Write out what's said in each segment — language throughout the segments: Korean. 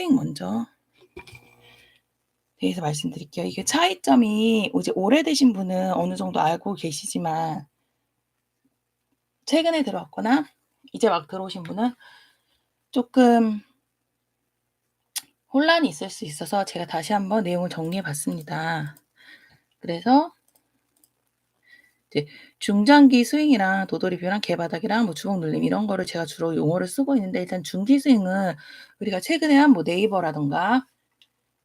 스윙 먼저 대해서 말씀드릴게요. 이게 차이점이 이제 오래되신 분은 어느 정도 알고 계시지만 최근에 들어왔거나 이제 막 들어오신 분은 쪼끔 혼란이 있을 수 있어서 제가 다시 한번 내용을 정리해 봤습니다. 그래서 이제 중장기 스윙이랑 도돌이표랑 개바닥이랑 뭐 주먹 눌림 이런 거를 제가 주로 용어를 쓰고 있는데, 일단 중기 스윙은 우리가 최근에 한 뭐 네이버라든가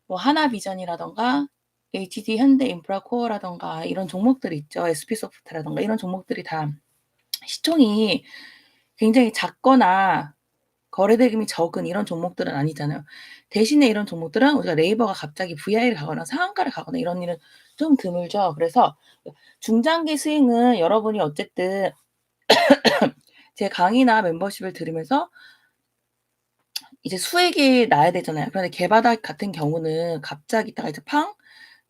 뭐 하나비전이라든가 HT 현대인프라코어라든가 이런 종목들이 있죠. SP소프트라든가 이런 종목들이 다 시총이 굉장히 작거나 거래대금이 적은 이런 종목들은 아니잖아요. 대신에 이런 종목들은 우리가 네이버가 갑자기 VI를 가거나 상한가를 가거나 이런 일은 좀 드물죠. 그래서 중장기 스윙은 여러분이 어쨌든 제 강의나 멤버십을 들으면서 이제 수익이 나야 되잖아요. 그런데 개바닥 같은 경우는 갑자기 있다가 이제 팡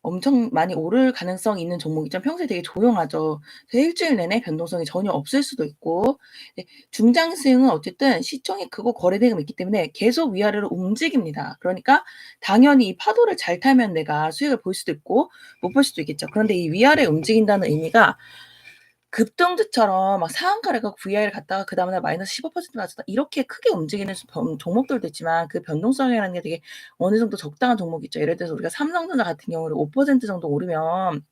엄청 많이 오를 가능성이 있는 종목이죠. 평소에 되게 조용하죠. 그래서 일주일 내내 변동성이 전혀 없을 수도 있고, 네, 중장 스윙은 어쨌든 시총이 크고 거래대금이 있기 때문에 계속 위아래로 움직입니다. 그러니까 당연히 이 파도를 잘 타면 내가 수익을 볼 수도 있고 못 볼 수도 있겠죠. 그런데 이 위아래 움직인다는 의미가 급등주처럼 막 상한가를 가고 VI를 갔다가 그 다음날 마이너스 15% 맞았다 이렇게 크게 움직이는 종목들도 있지만, 그 변동성이라는 게 되게 어느 정도 적당한 종목이 있죠. 예를 들어서 우리가 삼성전자 같은 경우는 5% 정도 오르면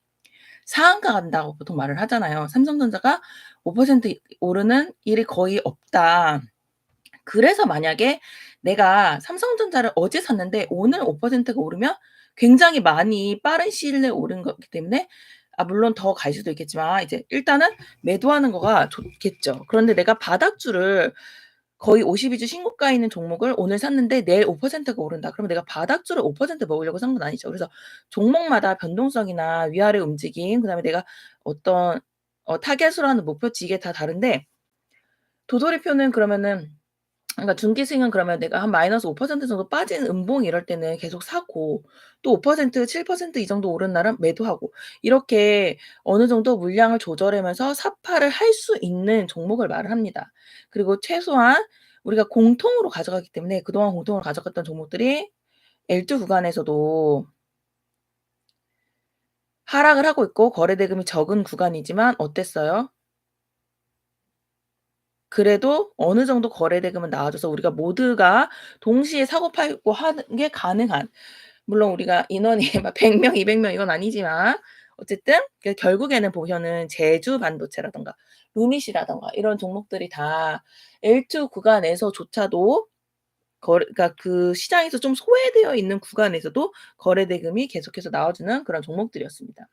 상한가 간다고 보통 말을 하잖아요. 삼성전자가 5% 오르는 일이 거의 없다. 그래서 만약에 내가 삼성전자를 어제 샀는데 오늘 5%가 오르면 굉장히 많이 빠른 시일 내에 오른 거기 때문에, 물론 더 갈 수도 있겠지만 이제 일단은 매도하는 거가 좋겠죠. 그런데 내가 바닥주를 거의 52주 신고가에 있는 종목을 오늘 샀는데 내일 5%가 오른다. 그러면 내가 바닥주를 5% 먹으려고 산 건 아니죠. 그래서 종목마다 변동성이나 위아래 움직임, 그다음에 내가 어떤 타겟으로 하는 목표치 이게 다 다른데, 도돌이표는 그러면은 그러니까 중기 스윙은 그러면 내가 한 마이너스 5% 정도 빠진 음봉 이럴 때는 계속 사고, 또 5% 7% 이 정도 오른 날은 매도하고, 이렇게 어느 정도 물량을 조절하면서 사파를 할 수 있는 종목을 말을 합니다. 그리고 최소한 우리가 공통으로 가져가기 때문에 그동안 공통으로 가져갔던 종목들이 L2 구간에서도 하락을 하고 있고 거래대금이 적은 구간이지만 어땠어요? 그래도 어느 정도 거래대금은 나와줘서 우리가 모두가 동시에 사고 팔고 하는 게 가능한, 물론 우리가 인원이 막 100 명, 200명 이건 아니지만 어쨌든 결국에는 보면은 제주 반도체라든가 루밋이라든가 이런 종목들이 다 L2 구간에서조차도 그러니까 그 시장에서 좀 소외되어 있는 구간에서도 거래대금이 계속해서 나와주는 그런 종목들이었습니다.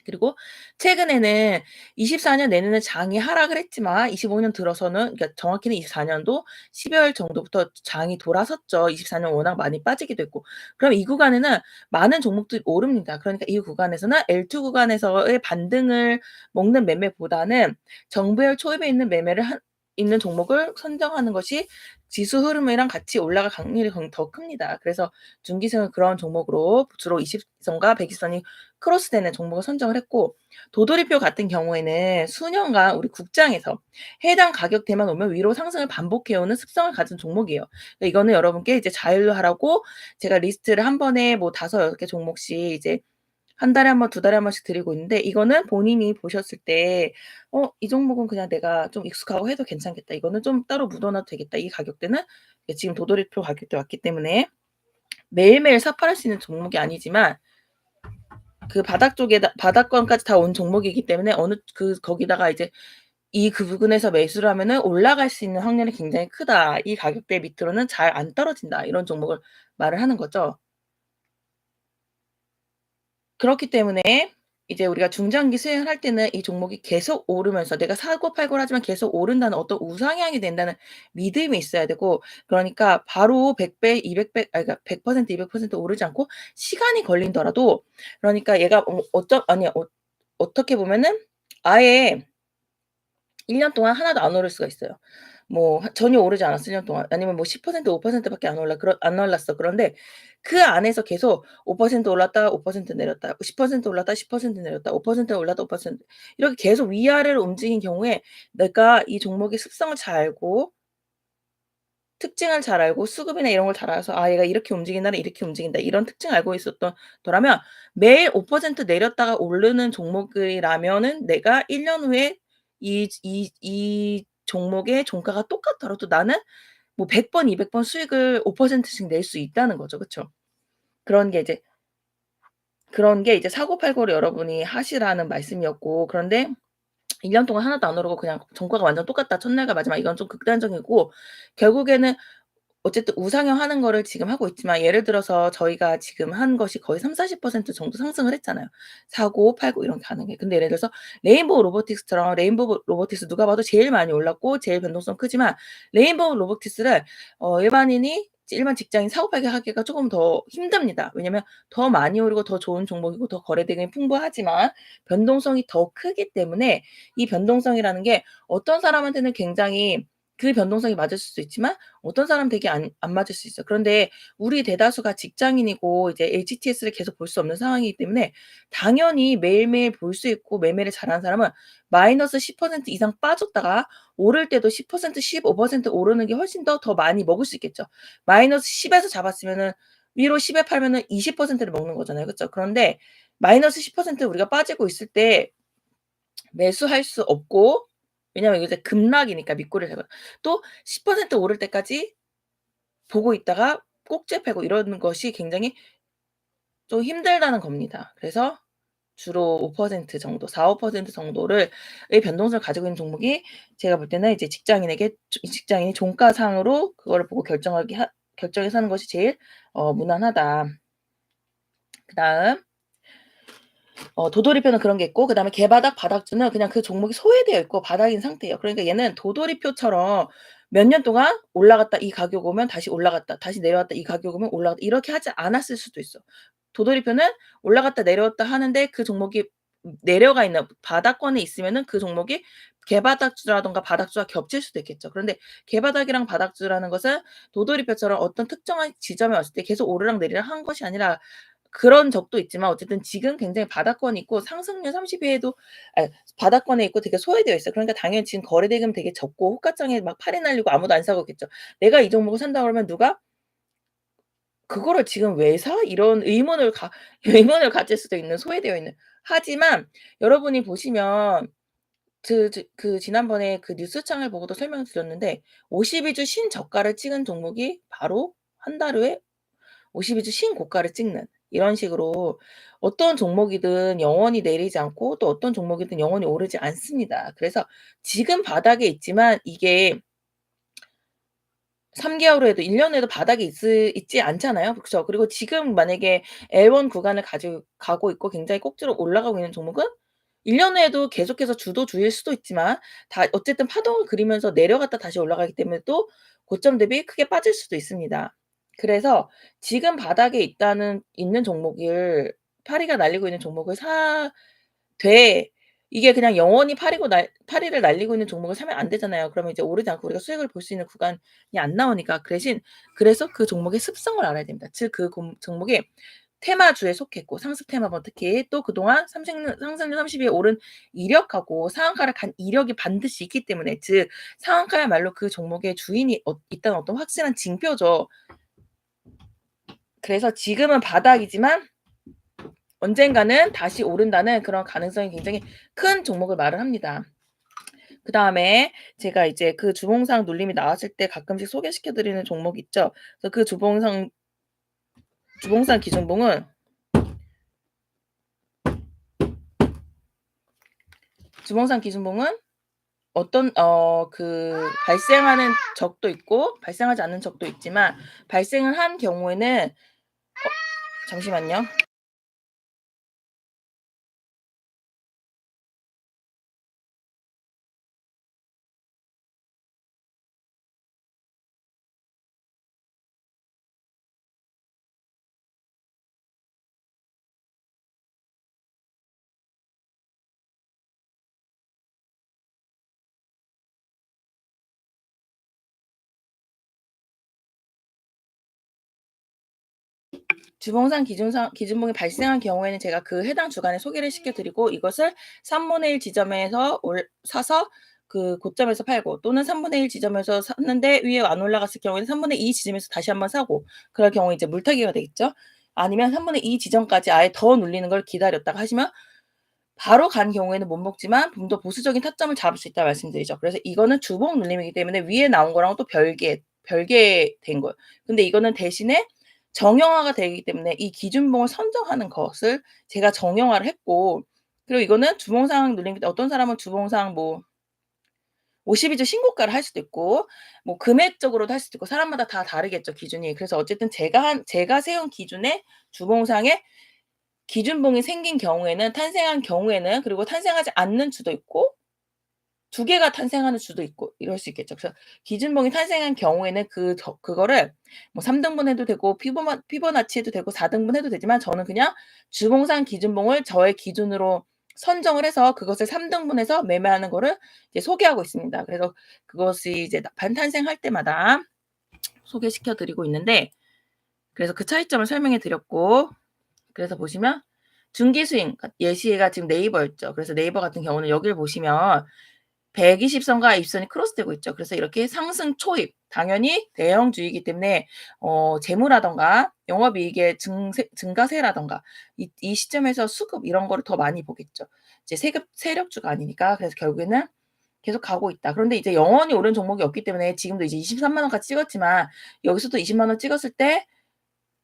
그리고 최근에는 24년 내내는 장이 하락을 했지만 25년 들어서는, 그러니까 정확히는 24년도 12월 정도부터 장이 돌아섰죠. 24년 워낙 많이 빠지기도 했고. 그럼 이 구간에는 많은 종목들이 오릅니다. 그러니까 이 구간에서는 L2 구간에서의 반등을 먹는 매매보다는 정배열 초입에 있는 매매를 있는 종목을 선정하는 것이 지수 흐름이랑 같이 올라갈 확률이 더 큽니다. 그래서 중기승은 그런 종목으로 주로 20선과 120선이 크로스되는 종목을 선정을 했고, 도돌이표 같은 경우에는 수년간 우리 국장에서 해당 가격대만 오면 위로 상승을 반복해오는 습성을 가진 종목이에요. 그러니까 이거는 여러분께 이제 자율하라고 제가 리스트를 한 번에 뭐 5, 6개 종목씩 이제 한 달에 한 번, 두 달에 한 번씩 드리고 있는데, 이거는 본인이 보셨을 때 이 종목은 그냥 내가 좀 익숙하고 해도 괜찮겠다. 이거는 좀 따로 묻어 놔도 되겠다. 이 가격대는 지금 도돌이표 가격대 왔기 때문에 매일매일 사팔할 수 있는 종목이 아니지만 그 바닥 쪽에다 바닥권까지 다 온 종목이기 때문에 거기다가 이제 그 부근에서 매수를 하면은 올라갈 수 있는 확률이 굉장히 크다. 이 가격대 밑으로는 잘 안 떨어진다. 이런 종목을 말을 하는 거죠. 그렇기 때문에 이제 우리가 중장기 수행을 할 때는 이 종목이 계속 오르면서 내가 사고 팔고를 하지만 계속 오른다는 어떤 우상향이 된다는 믿음이 있어야 되고, 그러니까 바로 100배, 200배, 그러니까 100% 200% 오르지 않고 시간이 걸리더라도, 그러니까 얘가 어떻게 보면은 아예 1년 동안 하나도 안 오를 수가 있어요. 뭐 전혀 오르지 않았어 1년 동안. 아니면 뭐 10% 5% 밖에 안 올랐어. 그런데 그 안에서 계속 5% 올랐다가 5% 내렸다. 10% 올랐다가 10% 내렸다. 5% 올랐다 5% 이렇게 계속 위아래로 움직인 경우에 내가 이 종목의 습성을 잘 알고 특징을 잘 알고 수급이나 이런 걸 잘 알아서 '아 얘가 이렇게 움직인다는 이렇게 움직인다.' 이런 특징을 알고 있었던 더라면 매일 5% 내렸다가 오르는 종목이라면은 내가 1년 후에 이 종목의 종가가 똑같더라도 나는 뭐 100번 200번 수익을 5% 씩 낼 수 있다는 거죠. 그쵸? 그런 게 이제 그런 게 이제 사고팔고를 여러분이 하시라는 말씀이었고, 그런데 1년 동안 하나도 안 오르고 그냥 종가가 완전 똑같다. 첫날과 마지막, 이건 좀 극단적이고, 결국에는 어쨌든 우상향 하는 거를 지금 하고 있지만, 예를 들어서 저희가 지금 한 것이 거의 30-40% 정도 상승을 했잖아요. 사고 팔고 이런 게 가는 게. 근데 예를 들어서 레인보우 로보틱스처럼, 레인보우 로보틱스 누가 봐도 제일 많이 올랐고 제일 변동성 크지만, 레인보우 로보틱스를 일반인이 일반 직장인 사고 팔기 하기가 쪼금 더 힘듭니다. 왜냐면 더 많이 오르고 더 좋은 종목이고 더 거래대금이 풍부하지만 변동성이 더 크기 때문에, 이 변동성이라는 게 어떤 사람한테는 굉장히 그 변동성이 맞을 수도 있지만 어떤 사람은 되게 안 맞을 수 있어요. 그런데 우리 대다수가 직장인이고 이제 HTS를 계속 볼 수 없는 상황이기 때문에 당연히 매일매일 볼 수 있고 매매를 잘하는 사람은 마이너스 10% 이상 빠졌다가 오를 때도 10% 15% 오르는 게 훨씬 더 많이 먹을 수 있겠죠. 마이너스 10 에서 잡았으면은 위로 10에 팔면은 20%를 먹는 거잖아요. 그쵸? 그런데 마이너스 10% 우리가 빠지고 있을 때 매수할 수 없고, 왜냐면 이게 이제 급락이니까 밑꼬리를 잡아 또 10% 오를 때까지 보고 있다가 꼭지에 팔고 이러는 것이 굉장히 좀 힘들다는 겁니다. 그래서 주로 5% 정도, 4-5% 정도를 의 변동성을 가지고 있는 종목이, 제가 볼 때는 이제 직장인에게 이 직장인이 종가상으로 그거를 보고 결정해서 하는 것이 제일 무난하다. 그다음 도돌이표는 그런 게 있고, 그다음에 개바닥, 바닥주는 그냥 그 종목이 소외되어 있고 바닥인 상태예요. 그러니까 얘는 도돌이표처럼 몇 년 동안 올라갔다 이 가격 오면 다시 올라갔다, 다시 내려왔다 이 가격 오면 올라갔다, 이렇게 하지 않았을 수도 있어. 도돌이표는 올라갔다 내려왔다 하는데 그 종목이 내려가 있는 바닥권에 있으면은 그 종목이 개바닥주라든가 바닥주와 겹칠 수도 있겠죠. 그런데 개바닥이랑 바닥주라는 것은 도돌이표처럼 어떤 특정한 지점에 왔을 때 계속 오르락내리락 한 것이 아니라, 그런 적도 있지만 어쨌든 지금 굉장히 바닥권에 있고 상승률 30 위에도, 아니 바닥권에 있고 되게 소외되어 있어요. 그러니까 당연히 지금 거래대금 되게 적고 호가창에 막 팔이 날리고 아무도 안 사고 있겠죠. '내가 이 종목을 산다.' 그러면 누가 '그거를 지금 왜 사?' 이런 의문을 가질 수도 있는, 소외되어 있는. 하지만 여러분이 보시면 그 지난번에 그 뉴스창을 보고도 설명을 드렸는데, 52주 신저가를 찍은 종목이 바로 한 달 후에 52주 신고가를 찍는, 이런 식으로 어떤 종목이든 영원히 내리지 않고 또 어떤 종목이든 영원히 오르지 않습니다. 그래서 지금 바닥에 있지만 이게 3 개월 후에도 1년 후에도 바닥에 있지 않잖아요. 그쵸? 그리고 지금 만약에 L1 구간을 가지고 가고 있고 굉장히 꼭지로 올라가고 있는 종목은 1년 후에도 계속해서 주도주일 수도 있지만, 다 어쨌든 파동을 그리면서 내려갔다 다시 올라가기 때문에 또 고점 대비 크게 빠질 수도 있습니다. 그래서 지금 바닥에 있는 종목을, 파리가 날리고 있는 종목을 돼 이게 그냥 영원히 파리를 날리고 있는 종목을 사면 안 되잖아요. 그러면 이제 오르지 않고 우리가 수익을 볼 수 있는 구간이 안 나오니까. 그 대신 그래서 그 종목의 습성을 알아야 됩니다. 즉 그 종목이 테마주에 속했고, 상승 테마번 특히 또 그동안 상승률 30이 오른 이력하고 상한가를 간 이력이 반드시 있기 때문에, 즉 상한가야말로 그 종목의 주인이 있다는 어떤 확실한 징표죠. 그래서 지금은 바닥이지만 언젠가는 다시 오른다는 그런 가능성이 굉장히 큰 종목을 말을 합니다. 그다음에 제가 이제 그 주봉상 눌림이 나왔을 때 가끔씩 소개시켜 드리는 종목 있죠. 그래서 그 주봉상 기준봉은 어떤 발생하는 적도 있고 발생하지 않는 적도 있지만, 발생을 한 경우에는 잠시만요. 주봉상 기준봉이 발생한 경우에는 제가 그 해당 주간에 소개를 시켜 드리고, 이것을 3분의 1 지점에서 사서 그 고점에서 팔고 또는 1/3 지점에서 샀는데 위에 안 올라갔을 경우에는 2 지점에서 다시 한번 사고 그럴 경우에 이제 물타기가 되겠죠. 아니면 2 지점까지 아예 더 눌리는 걸 기다렸다가 하시면 바로 간 경우에는 못 먹지만 좀 더 보수적인 타점을 잡을 수 있다고 말씀드리죠. 그래서 이거는 주봉 눌림이기 때문에 위에 나온 거랑은 또 별개된 거예요. 근데 이거는 대신에 정형화가 되기 때문에 이 기준봉을 선정하는 것을 제가 정형화를 했고 그리고 이거는 주봉상 눌림 어떤 사람은 주봉상 뭐 50 일주 신고가를 할 수도 있고 뭐 금액적으로도 할 수도 있고 사람마다 다 다르겠죠, 기준이. 그래서 어쨌든 제가 세운 기준에 주봉상에 기준봉이 생긴 경우에는 탄생한 경우에는 그리고 탄생하지 않는 주도 있고 두 개가 탄생하는 주도 있고 이럴 수 있겠죠. 그래서 기준봉이 탄생한 경우에는 그거를 뭐 3 등분 해도 되고 피보나치 해도 되고 4 등분 해도 되지만 저는 그냥 주봉상 기준봉을 저의 기준으로 선정을 해서 그것을 3 등분해서 매매하는 거를 이제 소개하고 있습니다. 그래서 그것이 이제 반탄생할 때마다 소개시켜 드리고 있는데 그래서 그 차이점을 설명해 드렸고 그래서 보시면 중기 스윙 예시가 지금 네이버였죠. 그래서 네이버 같은 경우는 여기를 보시면 120 선과 입선이 크로스되고 있죠. 그래서 이렇게 상승 초입 당연히 대형주이기 때문에 재무라든가 영업이익의 증가세라든가 이 시점에서 수급 이런 거를 더 많이 보겠죠. 이제 세력주가 아니니까. 그래서 결국에는 계속 가고 있다. 그런데 이제 영원히 오른 종목이 없기 때문에 지금도 이제 23만 원까지 찍었지만 여기서도 20만 원 찍었을 때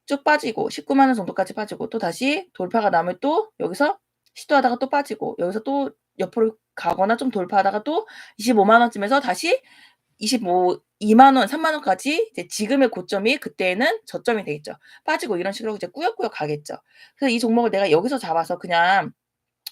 쭉 빠지고 19만 원 정도까지 빠지고 또다시 돌파가 나면 또 여기서 시도하다가 또 빠지고 여기서 또 옆으로 가거나 좀 돌파하다가 또 25만 원쯤에서 다시 2만 원, 3만 원까지 이제 지금의 고점이 그때는 저점이 되겠죠. 빠지고 이런 식으로 이제 꾸역꾸역 가겠죠. 그래서 이 종목을 내가 여기서 잡아서 그냥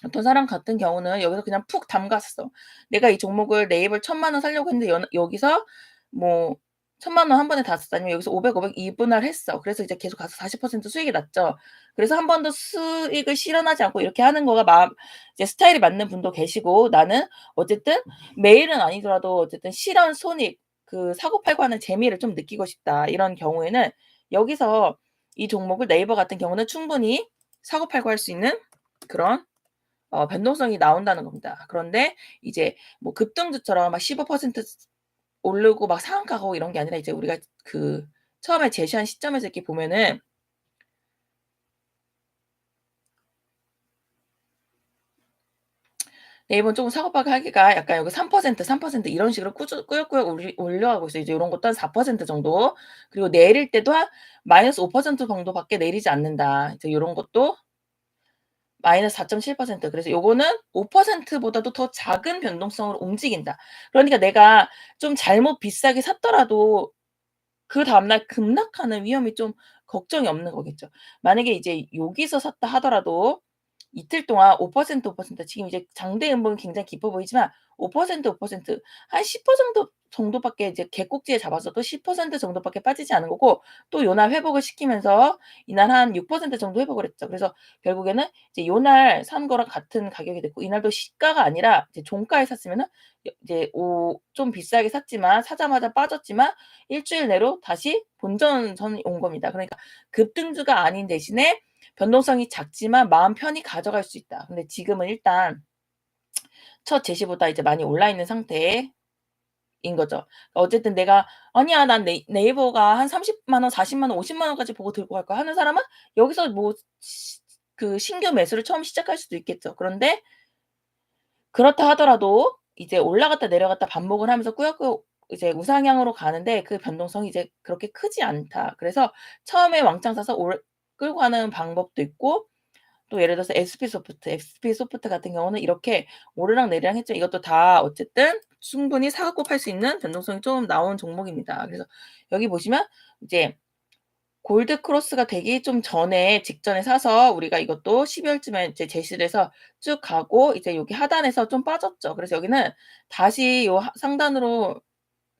어떤 사람 같은 경우는 여기서 그냥 푹 담갔어. 내가 이 종목을 네이버를 1,000만 원 사려고 했는데 여기서 뭐 1,000만 원 한 번에 다 썼어. 아니면 여기서 500 이분할 했어. 그래서 이제 계속 가서 40% 수익이 났죠. 그래서 한 번도 수익을 실현하지 않고 이렇게 하는 거가 이제 스타일이 맞는 분도 계시고 나는 어쨌든 매일은 아니더라도 어쨌든 실현 손익 그 사고 팔고 하는 재미를 좀 느끼고 싶다. 이런 경우에는 여기서 이 종목을 네이버 같은 경우는 충분히 사고 팔고 할 수 있는 그런 변동성이 나온다는 겁니다. 그런데 이제 뭐 급등주처럼 막 15% 오르고 막 상한가 가고 이런 게 아니라 이제 우리가 그 처음에 제시한 시점에서 이렇게 보면은 네이버는 쪼금 사고팔고 하기가 약간 여기 3% 이런 식으로 꾸역꾸역 올려가고 있어요. 이제 요런 것도 한 4% 정도. 그리고 내릴 때도 한 -5% 정도밖에 내리지 않는다. 이제 요런 것도 -4.7% 그래서 요거는 5% 보다도 더 작은 변동성으로 움직인다. 그러니까 내가 좀 잘못 비싸게 샀더라도 그다음 날 급락하는 위험이 좀 걱정이 없는 거겠죠. 만약에 이제 여기서 샀다 하더라도 이틀 동안 5% 지금 이제 장대 음봉이 굉장히 깊어 보이지만 5% 한 10% 정도밖에 이제 개꼭지에 잡았어도 10% 정도밖에 빠지지 않은 거고 또 요날 회복을 시키면서 이날 한 6% 정도 회복을 했죠. 그래서 결국에는 이제 요날 산 거랑 같은 가격이 됐고 이날도 시가가 아니라 이제 종가에 샀으면은 이제 좀 비싸게 샀지만 사자마자 빠졌지만 일 주일 내로 다시 본전선이 온 겁니다. 그러니까 급등주가 아닌 대신에 변동성이 작지만 마음 편히 가져갈 수 있다. 근데 지금은 일단 첫 제시보다 이제 많이 올라 있는 상태인 거죠. 어쨌든 내가 '아니야. 난 네이버가 한 30만 원, 40만 원, 50만 원까지 보고 들고 갈 거야.' 하는 사람은 여기서 뭐 그 신규 매수를 처음 시작할 수도 있겠죠. 그런데 그렇다 하더라도 이제 올라갔다 내려갔다 반복을 하면서 꾸역꾸역 이제 우상향으로 가는데 그 변동성이 이제 그렇게 크지 않다. 그래서 처음에 왕창 사서 끌고 가는 방법도 있고 또 예를 들어서 SP소프트 같은 경우는 이렇게 오르락내리락 했지만 이것도 다 어쨌든 충분히 사고 팔 수 있는 변동성이 좀 나온 종목입니다. 그래서 여기 보시면 이제 골드 크로스가 되기 좀 전에 직전에 사서 우리가 이것도 12 월쯤에 이제 제시를 해서 쭉 가고 이제 여기 하단에서 좀 빠졌죠. 그래서 여기는 다시 요 상단으로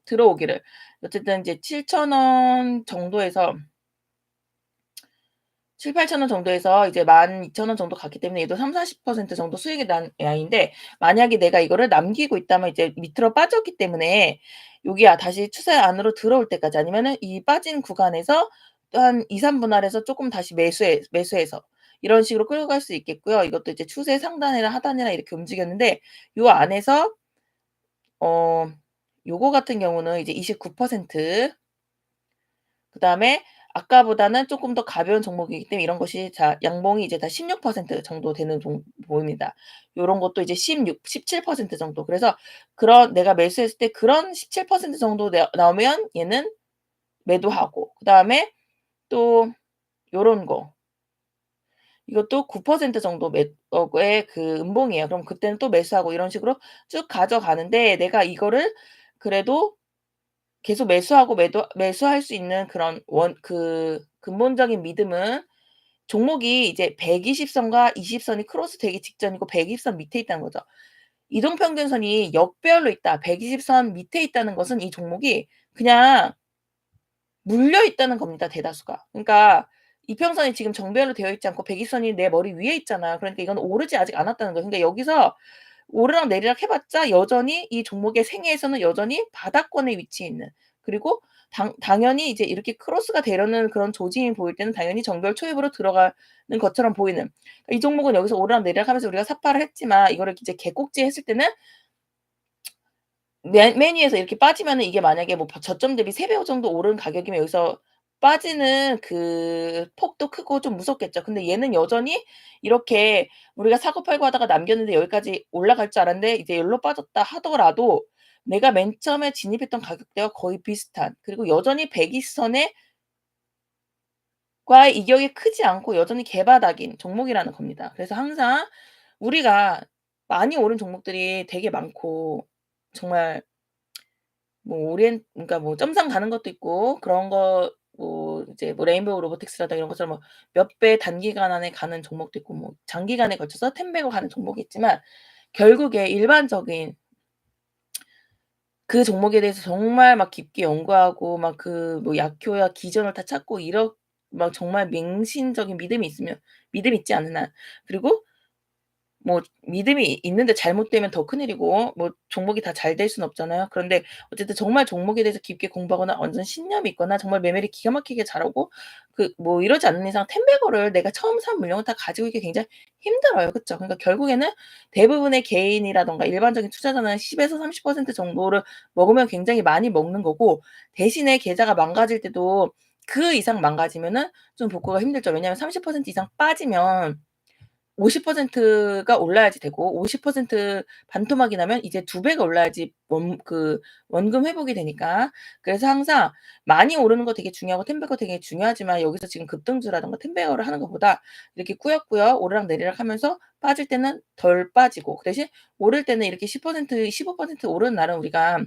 들어오기를 어쨌든 이제 7,000원 정도에서 7,000-8,000원 정도에서 이제 12,000원 정도 갔기 때문에 얘도 30-40% 정도 수익이 난 양인데 만약에 내가 이거를 남기고 있다면 이제 밑으로 빠졌기 때문에 여기 다시 추세 안으로 들어올 때까지 아니면은 이 빠진 구간에서 또 한 2-3 분할해서 쪼끔 다시 매수해서 이런 식으로 끌고 갈 수 있겠고요. 이것도 이제 추세 상단이나 하단이나 이렇게 움직였는데 요 안에서 어 요거 같은 경우는 이제 29%, 그다음에 아까보다는 쪼끔 더 가벼운 종목이기 때문에 이런 것이 자 양봉이 이제 다 16% 정도 되는 종목입니다. 요런 것도 이제 17% 정도. 그래서 그런 내가 매수했을 때 그런 17% 정도 나오면 얘는 매도하고, 그다음에 또 요런 거 이것도 9% 정도 의 그 음봉이에요. 그럼 그때는 또 매수하고 이런 식으로 쭉 가져가는데, 내가 이거를 그래도 계속 매수할 수 있는 그런 근본적인 믿음은 종목이 이제 120 선과 20 선이 크로스 되기 직전이고 120선 밑에 있다는 거죠. 이동평균선이 역배열로 있다. 120선 밑에 있다는 것은 이 종목이 그냥 물려 있다는 겁니다, 대다수가. 그러니까 이평선이 지금 정배열로 되어 있지 않고 120 선이 내 머리 위에 있잖아요. 그러니까 이건 오르지 아직 않았다는 거예요. 그러니까 여기서 오르락내리락 해 봤자 여전히 이 종목의 생애에서는 여전히 바닥권에 위치해 있는, 그리고 당연히 이제 이렇게 크로스가 되려는 그런 조짐이 보일 때는 당연히 정배열 초입으로 들어가는 것처럼 보이는, 그러니까 이 종목은 여기서 오르락내리락 하면서 우리가 삭발을 했지만 이거를 이제 개꼭지 했을 때는 맨 위에서 이렇게 빠지면은 이게 만약에 뭐 저점 대비 3배 정도 오른 가격이면 여기서 빠지는 그 폭도 크고 좀 무섭겠죠. 근데 얘는 여전히 이렇게 우리가 사고 팔고 하다가 남겼는데 여기까지 올라갈 줄 알았는데 이제 여기로 빠졌다 하더라도 내가 맨 처음에 진입했던 가격대와 거의 비슷한, 그리고 여전히 120 선에 과의 이격이 크지 않고 여전히 개바닥인 종목이라는 겁니다. 그래서 항상 우리가 많이 오른 종목들이 되게 많고, 정말 뭐 그러니까 뭐 점상 가는 것도 있고 그런 거, 뭐 이제 뭐 레인보우 로보틱스라든가 이런 것처럼 뭐 몇 배 단기간 안에 가는 종목도 있고 뭐 장기간에 걸쳐서 10 배고 가는 종목이 있지만, 결국에 일반적인 그 종목에 대해서 정말 막 깊게 연구하고 막 그 뭐 약효야 기전을 다 찾고 막 정말 맹신적인 믿음이 있지 않은 한, 그리고 뭐 믿음이 있는데 잘못되면 더 큰일이고 뭐 종목이 다 잘 될 수는 없잖아요. 그런데 어쨌든 정말 종목에 대해서 깊게 공부하거나 완전 신념이 있거나 정말 매매를 기가 막히게 잘하고 뭐 이러지 않는 이상 템베거를 내가 처음 산 물량을 다 가지고 있기 굉장히 힘들어요. 그쵸? 그러니까 결국에는 대부분의 개인이라든가 일반적인 투자자는 10 에서 30% 정도를 먹으면 굉장히 많이 먹는 거고, 대신에 계좌가 망가질 때도 그 이상 망가지면은 좀 복구가 힘들죠. 왜냐하면 30% 이상 빠지면 50%가 올라야지 되고, 50% 반토막이 나면 이제 2배가 올라야지 원금 회복이 되니까. 그래서 항상 많이 오르는 거 되게 중요하고 텐베거 되게 중요하지만, 여기서 지금 급등주라든가 텐베거를 하는 것보다 이렇게 꾸역꾸역 오르락내리락 하면서 빠질 때는 덜 빠지고, 그 대신 오를 때는 이렇게 10% 15% 오르는 날은 우리가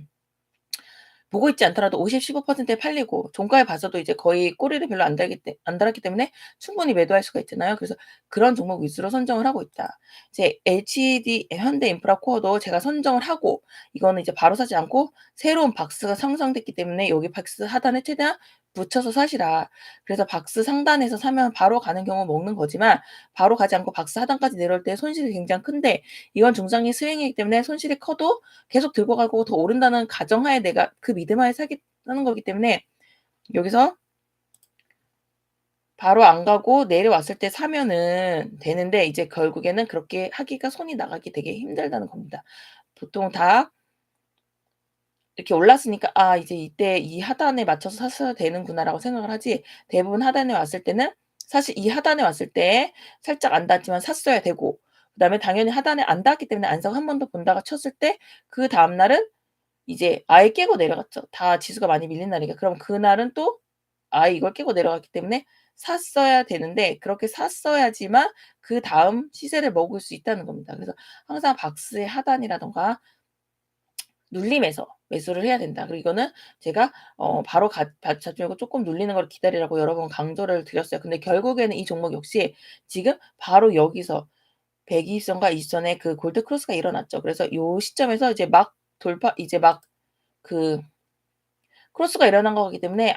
보고 있지 않더라도 50-15%에 팔리고, 종가에 봐서도 이제 거의 꼬리를 별로 안 달았기 때문에 충분히 매도할 수가 있잖아요. 그래서 그런 종목 위주로 선정을 하고 있다. 이제 현대인프라코어도 제가 선정을 하고, 이거는 이제 바로 사지 않고 새로운 박스가 상승됐기 때문에 여기 박스 하단에 최대한 붙여서 사시라. 그래서 박스 상단에서 사면 바로 가는 경우 먹는 거지만, 바로 가지 않고 박스 하단까지 내려올 때 손실이 굉장히 큰데, 이건 중장기 수행이기 때문에 손실이 커도 계속 들고 가고 더 오른다는 가정하에 내가 그 믿음하에 사는 거기 때문에 여기서 바로 안 가고 내려왔을 때 사면은 되는데, 이제 결국에는 그렇게 하기가 손이 나가기 되게 힘들다는 겁니다. 보통 다 이렇게 올랐으니까 '아 이제 이때 이 하단에 맞춰서 샀어야 되는구나.'라고 생각을 하지, 대부분 하단에 왔을 때는 사실 이 하단에 왔을 때 살짝 안 닿았지만 샀어야 되고, 그다음에 당연히 하단에 안 닿았기 때문에 안사고 한 번 더 본다가 쳤을 때 그다음 날은 이제 아예 깨고 내려갔죠. 다 지수가 많이 밀린 날이니까. 그럼 그날은 또 아예 이걸 깨고 내려갔기 때문에 샀어야 되는데, 그렇게 샀어야지만 그다음 시세를 먹을 수 있다는 겁니다. 그래서 항상 박스의 하단이라든가 눌림에서 매수를 해야 된다. 그리고 이거는 제가 바로 받쳐주고 고 쪼끔 눌리는 걸 기다리라고 여러 번 강조를 드렸어요. 근데 결국에는 이 종목 역시 지금 바로 여기서 120 선과 20 선의 그 골드 크로스가 일어났죠. 그래서 요 시점에서 이제 막 그 크로스가 일어난 거기 때문에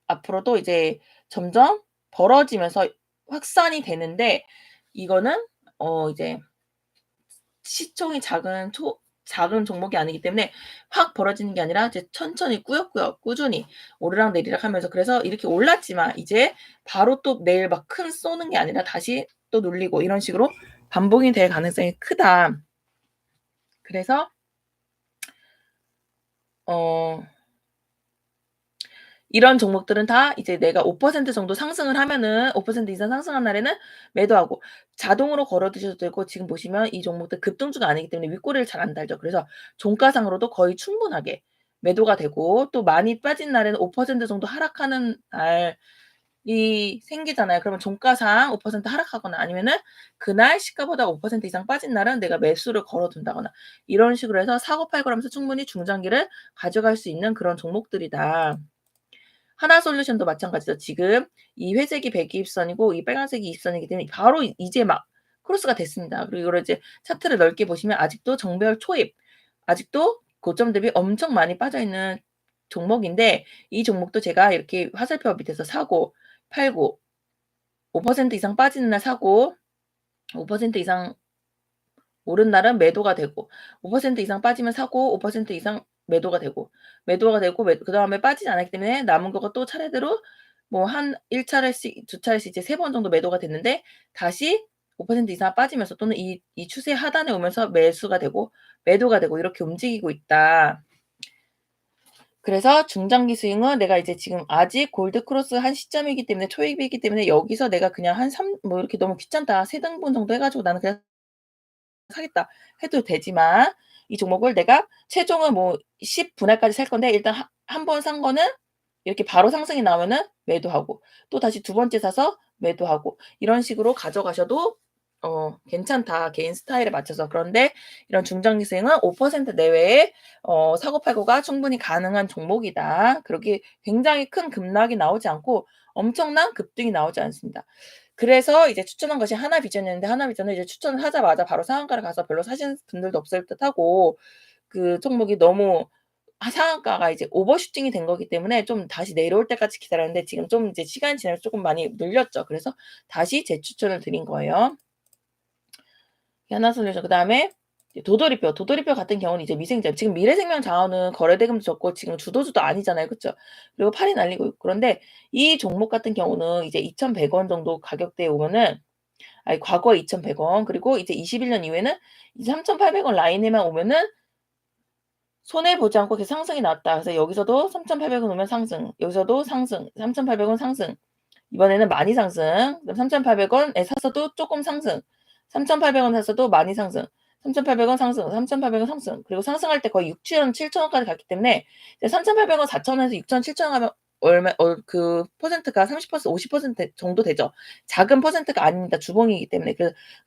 앞으로도 이제 점점 벌어지면서 확산이 되는데, 이거는 이제 시총이 작은 종목이 아니기 때문에 확 벌어지는 게 아니라 이제 천천히 꾸역꾸역 꾸준히 오르락내리락 하면서, 그래서 이렇게 올랐지만 이제 바로 또 내일 막 큰 쏘는 게 아니라 다시 또 눌리고 이런 식으로 반복이 될 가능성이 크다. 그래서 어 이런 종목들은 다 이제 내가 5% 정도 상승을 하면은 5% 이상 상승한 날에는 매도하고 자동으로 걸어 두셔도 되고 지금 보시면 이 종목들 급등주가 아니기 때문에 윗꼬리를 잘 안 달죠. 그래서 종가상으로도 거의 충분하게 매도가 되고 또 많이 빠진 날에는 5% 정도 하락하는 날이 생기잖아요. 그러면 종가상 5% 하락하거나 아니면은 그날 시가보다 5% 이상 빠진 날은 내가 매수를 걸어 둔다거나 이런 식으로 해서 사고 팔고 하면서 충분히 중장기를 가져갈 수 있는 그런 종목들이다. 하나솔루션도 마찬가지죠. 지금 이 회색이 120선이고 이 빨간색이 20선이기 때문에 바로 이제 막 크로스가 됐습니다. 그리고 이거를 이제 차트를 넓게 보시면 아직도 정배열 초입, 아직도 고점 대비 엄청 많이 빠져 있는 종목인데 이 종목도 제가 이렇게 화살표 밑에서 사고 팔고 5% 이상 빠지는 날 사고 5% 이상 오른 날은 매도가 되고 5% 이상 빠지면 사고 5% 이상 매도가 되고 그다음에 빠지지 않았기 때문에 남은 거가 또 차례대로 뭐 한 1 차례씩 2 차례씩 이제 3번 정도 매도가 됐는데 다시 5% 이상 빠지면서 또는 이 추세 하단에 오면서 매수가 되고 매도가 되고 이렇게 움직이고 있다. 그래서 중장기 스윙은 내가 이제 지금 아직 골드 크로스 한 시점이기 때문에 초입이기 때문에 여기서 내가 그냥 한 뭐 이렇게 '너무 귀찮다. 3 등분 정도 해 가지고 나는 그냥 사겠다.' 해도 되지만 이 종목을 내가 최종은 뭐 10 분할까지 살 건데 일단 한 번 산 거는 이렇게 바로 상승이 나오면은 매도하고 또다시 두 번째 사서 매도하고 이런 식으로 가져가셔도 괜찮다, 개인 스타일에 맞춰서. 그런데 이런 중장기 수익은 5% 내외의 사고 팔고가 충분히 가능한 종목이다. 그렇게 굉장히 큰 급락이 나오지 않고 엄청난 급등이 나오지 않습니다. 그래서 이제 추천한 것이 하나비전이었는데 하나비전은 이제 추천을 하자마자 바로 상한가를 가서 별로 사신 분들도 없을 듯하고 그 종목이 너무 상한가가 이제 오버슈팅이 된 거기 때문에 좀 다시 내려올 때까지 기다렸는데 지금 좀 이제 시간이 지나면서 쪼끔 많이 눌렸죠. 그래서 다시 재추천을 드린 거예요. 하나솔루션 그다음에 이제 도돌이표, 도돌이표 같은 경우는 이제 미생物지금 미래생명자원은 거래대금도 적고 지금 주도주도 아니잖아요. 그쵸? 그리고 팔이 날리고 있고 그런데 이 종목 같은 경우는 이제 2,100원 정도 가격대에 오면은 아니 과거에 2,100원 그리고 이제 21년 이후에는 이제 3,800원 라인에만 오면은 손해 보지 않고 계속 상승이 났다. 그래서 여기서도 3,800원 오면 상승, 여기서도 상승, 3,800원 상승. 이번에는 많이 상승. 그다음 3,800원에 샀어도 쪼끔 상승. 3,800원 샀어도 많이 상승. 3,800원 상승, 3,800원 상승. 그리고 상승할 때 거의 6,000원, 7,000 원까지 갔기 때문에 이제 3,800원, 4,000 원에서 6,000, 7,000원 하면 얼마 그 퍼센트가 30% 50% 정도 되죠. 작은 퍼센트가 아닙니다. 주봉이기 때문에.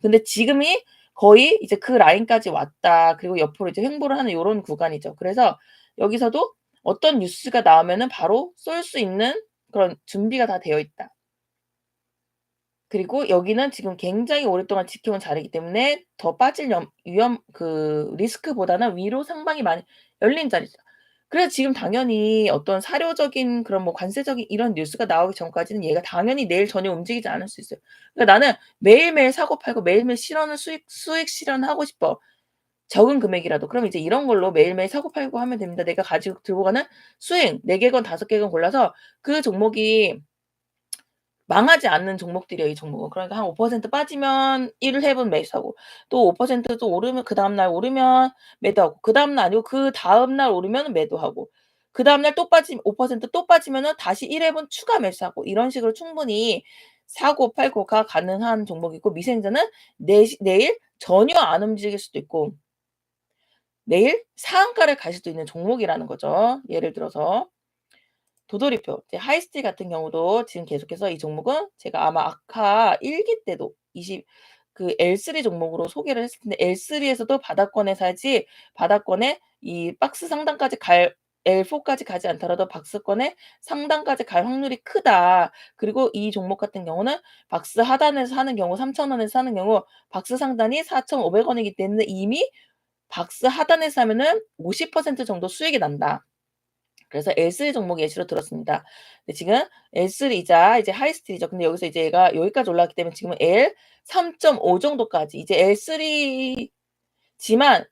근데 지금이 거의 이제 그 라인까지 왔다. 그리고 옆으로 이제 횡보를 하는 요런 구간이죠. 그래서 여기서도 어떤 뉴스가 나오면은 바로 쏠 수 있는 그런 준비가 다 되어 있다. 그리고 여기는 지금 굉장히 오랫동안 지켜온 자리이기 때문에 더 빠질 위험 리스크보다는 위로 상방이 많이 열린 자리죠. 그래서 지금 당연히 어떤 사료적인 그런 뭐 관세적인 이런 뉴스가 나오기 전까지는 얘가 당연히 내일 전혀 움직이지 않을 수 있어요. 그러니까 나는 매일매일 사고 팔고 매일매일 실현을 수익 실현하고 싶어. 적은 금액이라도. 그럼 이제 이런 걸로 매일매일 사고 팔고 하면 됩니다. 내가 가지고 들고 가는 수익 4 개건 5 개건 골라서 그 종목이 망하지 않는 종목들이에요, 이 종목은. 그러니까 한 5% 빠지면 1 회분 매수하고 또 5% 또 오르면 그다음 날 오르면 매도하고 그다음 날 아니고 그다음 날 오르면 매도하고 그다음 날 또 빠지면 5% 또 빠지면은 다시 1 회분 추가 매수하고 이런 식으로 충분히 사고 팔고가 가능한 종목이고 미생자는 내일 전혀 안 움직일 수도 있고 내일 상한가를 갈 수도 있는 종목이라는 거죠. 예를 들어서 도돌이표 이제 하이스틸 같은 경우도 지금 계속해서 이 종목은 제가 아마 아카 1기 때도 20 L3 종목으로 소개를 했을 텐데 L3에서도 바닥권에 사지 바닥권에 이 박스 상단까지 갈 L4까지 가지 않더라도 박스권의 상단까지 갈 확률이 크다. 그리고 이 종목 같은 경우는 박스 하단에서 사는 경우 3,000 원에서 사는 경우 박스 상단이 4,500 원이기 때문에 이미 박스 하단에서 사면은 50% 정도 수익이 난다. 그래서 L3 종목 예시로 들었습니다. 근데 지금 L3이자 이제 하이스틸이죠. 근데 여기서 이제 얘가 여기까지 올라왔기 때문에 지금은 L 3.5 정도까지 이제 L3지만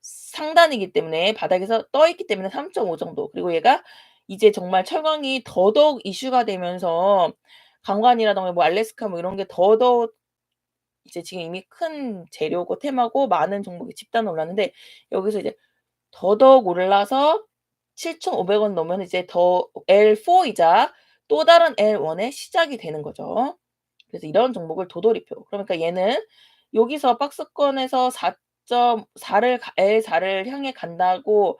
상단이기 때문에 바닥에서 떠 있기 때문에 3.5 정도. 그리고 얘가 이제 정말 철강이 더더욱 이슈가 되면서 강관이라든가 뭐 알래스카 뭐 이런 게 더더욱 이제 지금 이미 큰 재료고 테마고 많은 종목이 집단 올랐는데 여기서 이제 더더욱 올라서 7,500원 넣으면 이제 더 L4이자 또 다른 L1의 시작이 되는 거죠. 그래서 이런 종목을 도돌이표. 그러니까 얘는 여기서 박스권에서 4.4를 L4를 향해 간다고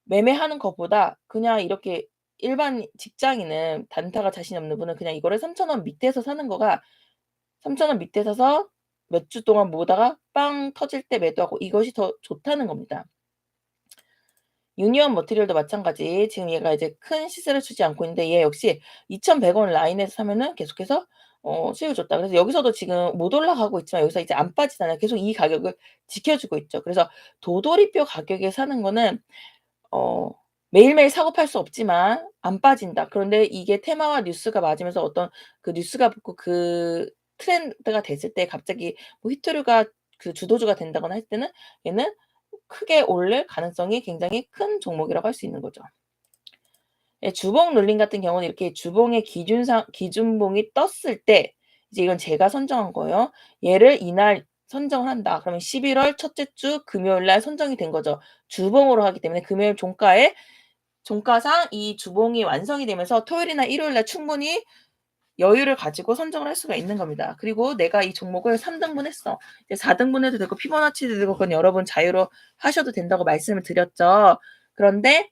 매매하는 것보다 그냥 이렇게 일반 직장인은 단타가 자신이 없는 분은 그냥 이거를 3,000원 밑에서 사는 거가 3,000원 밑에 사서 몇 주 동안 모으다가 빵 터질 때 매도하고 이것이 더 좋다는 겁니다. 유니온 머티리얼도 마찬가지. 지금 얘가 이제 큰 시세를 주지 않고 있는데 얘 역시 2,100원 라인에서 사면은 계속해서 수익을 줬다. 그래서 여기서도 지금 못 올라가고 있지만 여기서 이제 안 빠지잖아요. 계속 이 가격을 지켜주고 있죠. 그래서 도돌이표 가격에 사는 거는 어 매일매일 사고 팔 수 없지만 안 빠진다. 그런데 이게 테마와 뉴스가 맞으면서 어떤 그 뉴스가 붙고 그 트렌드가 됐을 때 갑자기 뭐 히토류가 그 주도주가 된다거나 했을 때는 얘는 크게 오를 가능성이 굉장히 큰 종목이라고 할 수 있는 거죠. 예, 주봉 룰링 같은 경우는 이렇게 주봉의 기준봉이 떴을 때 이제 이건 제가 선정한 거예요. 얘를 이날 선정을 한다. 그러면 11월 첫째 주 금요일 날 선정이 된 거죠. 주봉으로 하기 때문에 금요일 종가에 종가상 이 주봉이 완성이 되면서 토요일이나 일요일 날 충분히 여유를 가지고 선정을 할 수가 있는 겁니다. 그리고 내가 이 종목을 3등분 했어. 이제 4등분 해도 되고 피보나치도 되고 그건 여러분 자유로 하셔도 된다고 말씀을 드렸죠. 그런데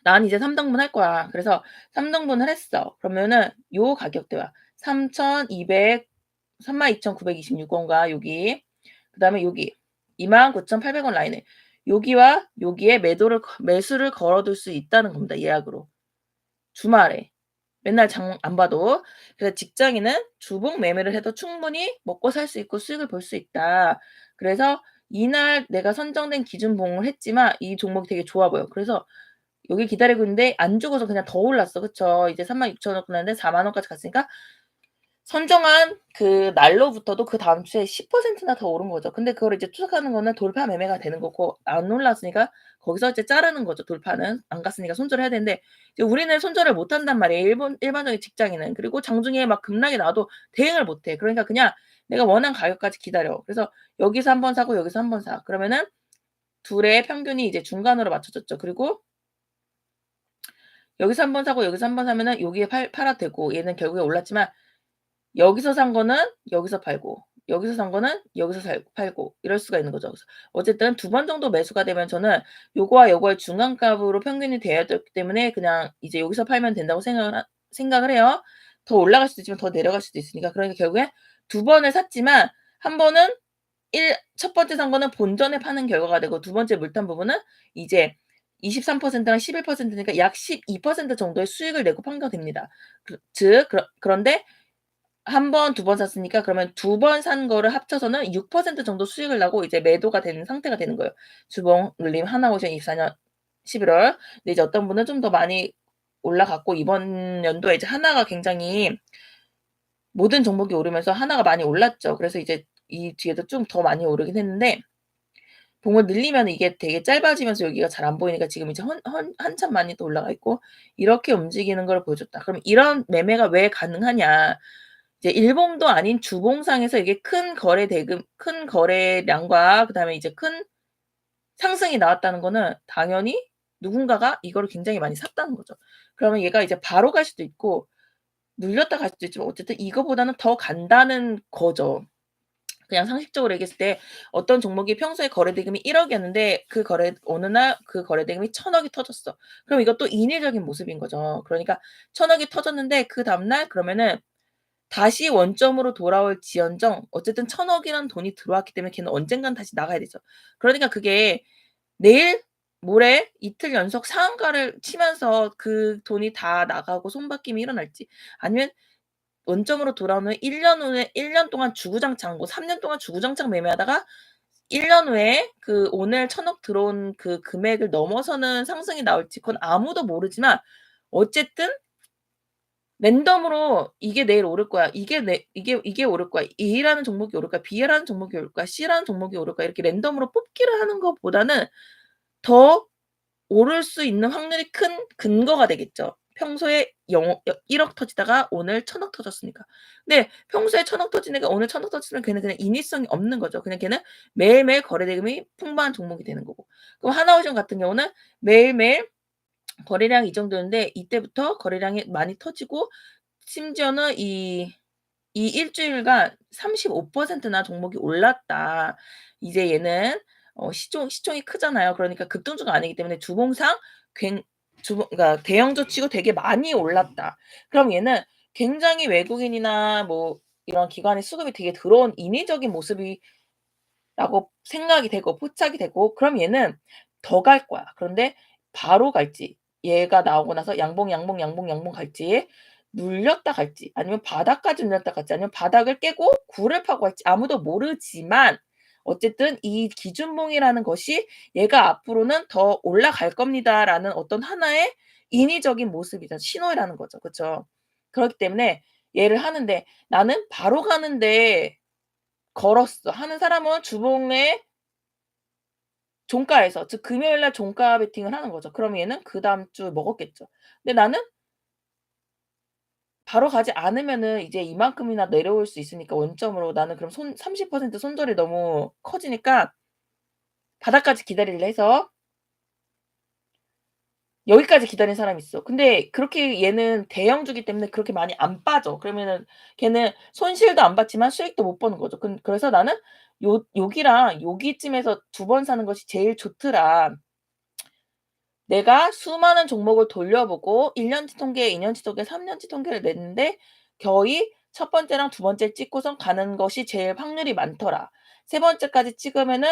난 이제 3등분 할 거야. 그래서 3등분을 했어. 그러면은 요 가격대와 3,200 32,926원과 여기 그다음에 여기 29,800원 라인에 여기와 여기에 매수를 걸어둘 수 있다는 겁니다. 예약으로. 주말에. 맨날 장 안 봐도. 그래서 직장인은 주봉 매매를 해도 충분히 먹고 살 수 있고 수익을 볼 수 있다. 그래서 이날 내가 선정된 기준봉을 했지만 이 종목이 되게 좋아 보여. 그래서 여기 기다리고 있는데 안 죽어서 그냥 더 올랐어. 그쵸? 이제 36,000원 끝났는데 4만 원까지 갔으니까 선정한 그 날로부터도 그다음 주에 10%나 더 오른 거죠. 근데 그거를 이제 추적하는 거는 돌파 매매가 되는 거고 안 올랐으니까 거기서 이제 자르는 거죠, 돌파는. 안 갔으니까 손절을 해야 되는데 이제 우리는 손절을 못 한단 말이에요, 일반적인 직장인은. 그리고 장중에 막 급락이 나와도 대응을 못 해. 그러니까 그냥 내가 원한 가격까지 기다려. 그래서 여기서 한 번 사고 여기서 한 번 사. 그러면은 둘의 평균이 이제 중간으로 맞춰졌죠. 그리고 여기서 한 번 사고 여기서 한 번 사면은 여기에 팔아도 되고 얘는 결국에 올랐지만 여기서 산 거는 여기서 팔고 여기서 산 거는 여기서 팔고 이럴 수가 있는 거죠. 그래서 어쨌든 2번 정도 매수가 되면 저는 요거와 요거의 중간값으로 평균이 돼야 되기 때문에 그냥 이제 여기서 팔면 된다고 생각을 해요. 더 올라갈 수도 있지만 더 내려갈 수도 있으니까. 그러니까 결국에 2번을 샀지만 한 번은 첫 번째 산 거는 본전에 파는 결과가 되고 두 번째 물탄 부분은 이제 23%랑 11%니까 약 12% 정도의 수익을 내고 판가 됩니다. 그런데 한 번, 두 번 샀으니까 그러면 2번 산 거를 합쳐서는 6% 정도 수익을 나고 이제 매도가 되는 상태가 되는 거예요. 주봉 눌림 하나오션 24년 11월. 근데 이제 어떤 분은 좀 더 많이 올라갔고 이번 연도에 이제 하나가 굉장히 모든 종목이 오르면서 하나가 많이 올랐죠. 그래서 이제 이 뒤에도 좀 더 많이 오르긴 했는데 봉을 늘리면 이게 되게 짧아지면서 여기가 잘 안 보이니까 지금 이제 한참 많이 또 올라가 있고 이렇게 움직이는 걸 보여줬다. 그럼 이런 매매가 왜 가능하냐? 이제 일봉도 아닌 주봉상에서 이게 큰 거래량과 그다음에 이제 큰 상승이 나왔다는 거는 당연히 누군가가 이거를 굉장히 많이 샀다는 거죠. 그러면 얘가 이제 바로 갈 수도 있고 눌렸다 갈 수도 있지만 어쨌든 이거보다는 더 간다는 거죠. 그냥 상식적으로 얘기했을 때 어떤 종목이 평소에 거래 대금이 1억 이었는데 어느 날 그 거래 대금이 1,000억이 터졌어. 그럼 이것도 인위적인 모습인 거죠. 그러니까 1,000억이 터졌는데 그다음 날 그러면은 다시 원점으로 돌아올지언정 어쨌든 1,000억이라는 돈이 들어왔기 때문에 걔는 언젠간 다시 나가야 되죠. 그러니까 그게 내일 모레 이틀 연속 상한가를 치면서 그 돈이 다 나가고 손바뀜이 일어날지 아니면 원점으로 돌아온 후에 1년 후에 1년 동안 주구장창 3년 동안 주구장창 매매하다가 1년 후에 그 오늘 1,000억 들어온 그 금액을 넘어서는 상승이 나올지 그건 아무도 모르지만 어쨌든 랜덤으로 이게 내일 오를 거야. 이게 오를 거야. A라는 종목이 오를 거야. B라는 종목이 오를 거야. C라는 종목이 오를 거야. 이렇게 랜덤으로 뽑기를 하는 것보다는 더 오를 수 있는 확률이 큰 근거가 되겠죠. 평소에 1억 터지다가 오늘 1,000억 터졌으니까. 근데 평소에 1,000억 터진 애가 오늘 1,000억 터지면 걔는 그냥 인위성이 없는 거죠. 그냥 걔는 매일매일 거래 대금이 풍부한 종목이 되는 거고. 그럼 하나오션 같은 경우는 매일매일 거래량이 이 정도였는데 이때부터 거래량이 많이 터지고 심지어는 이 일주일간 35%나 종목이 올랐다. 이제 얘는 시총이 크잖아요. 그러니까 급등주가 아니기 때문에 주봉상 굉 주봉 그러니까 대형주 치고 되게 많이 올랐다. 그럼 얘는 굉장히 외국인이나 뭐 이런 기관의 수급이 되게 들어온 인위적인 모습이 라고 생각이 되고 포착이 되고 그럼 얘는 더 갈 거야. 그런데 바로 갈지 얘가 나오고 나서 양봉, 양봉, 양봉, 양봉 갈지 눌렸다 갈지 아니면 바닥까지 눌렸다 갈지 아니면 바닥을 깨고 굴을 파고 갈지 아무도 모르지만 어쨌든 이 기준봉이라는 것이 '얘가 앞으로는 더 올라갈 겁니다.'라는 어떤 하나의 인위적인 모습이죠. 신호라는 거죠. 그쵸? 그렇기 때문에 얘를 하는데 '나는 바로 가는데 걸었어.' 하는 사람은 주봉의 종가에서 즉 금요일 날 종가 베팅을 하는 거죠. 그럼 얘는 그다음 주 먹었겠죠. 근데 나는 바로 가지 않으면은 이제 이만큼이나 내려올 수 있으니까 원점으로 나는 그럼 손 30% 손절이 너무 커지니까 바닥까지 기다리려 해서 여기까지 기다린 사람이 있어. 근데 그렇게 얘는 대형주기 때문에 그렇게 많이 안 빠져. 그러면은 걔는 손실도 안 봤지만 수익도 못 버는 거죠. 그래서 나는 여기랑 여기쯤에서 두 번 사는 것이 제일 좋더라. 내가 수많은 종목을 돌려보고 1 년치 통계, 2 년치 통계, 3 년치 통계를 냈는데 거의 첫 번째랑 두 번째 찍고선 가는 것이 제일 확률이 많더라. 세 번째까지 찍으면은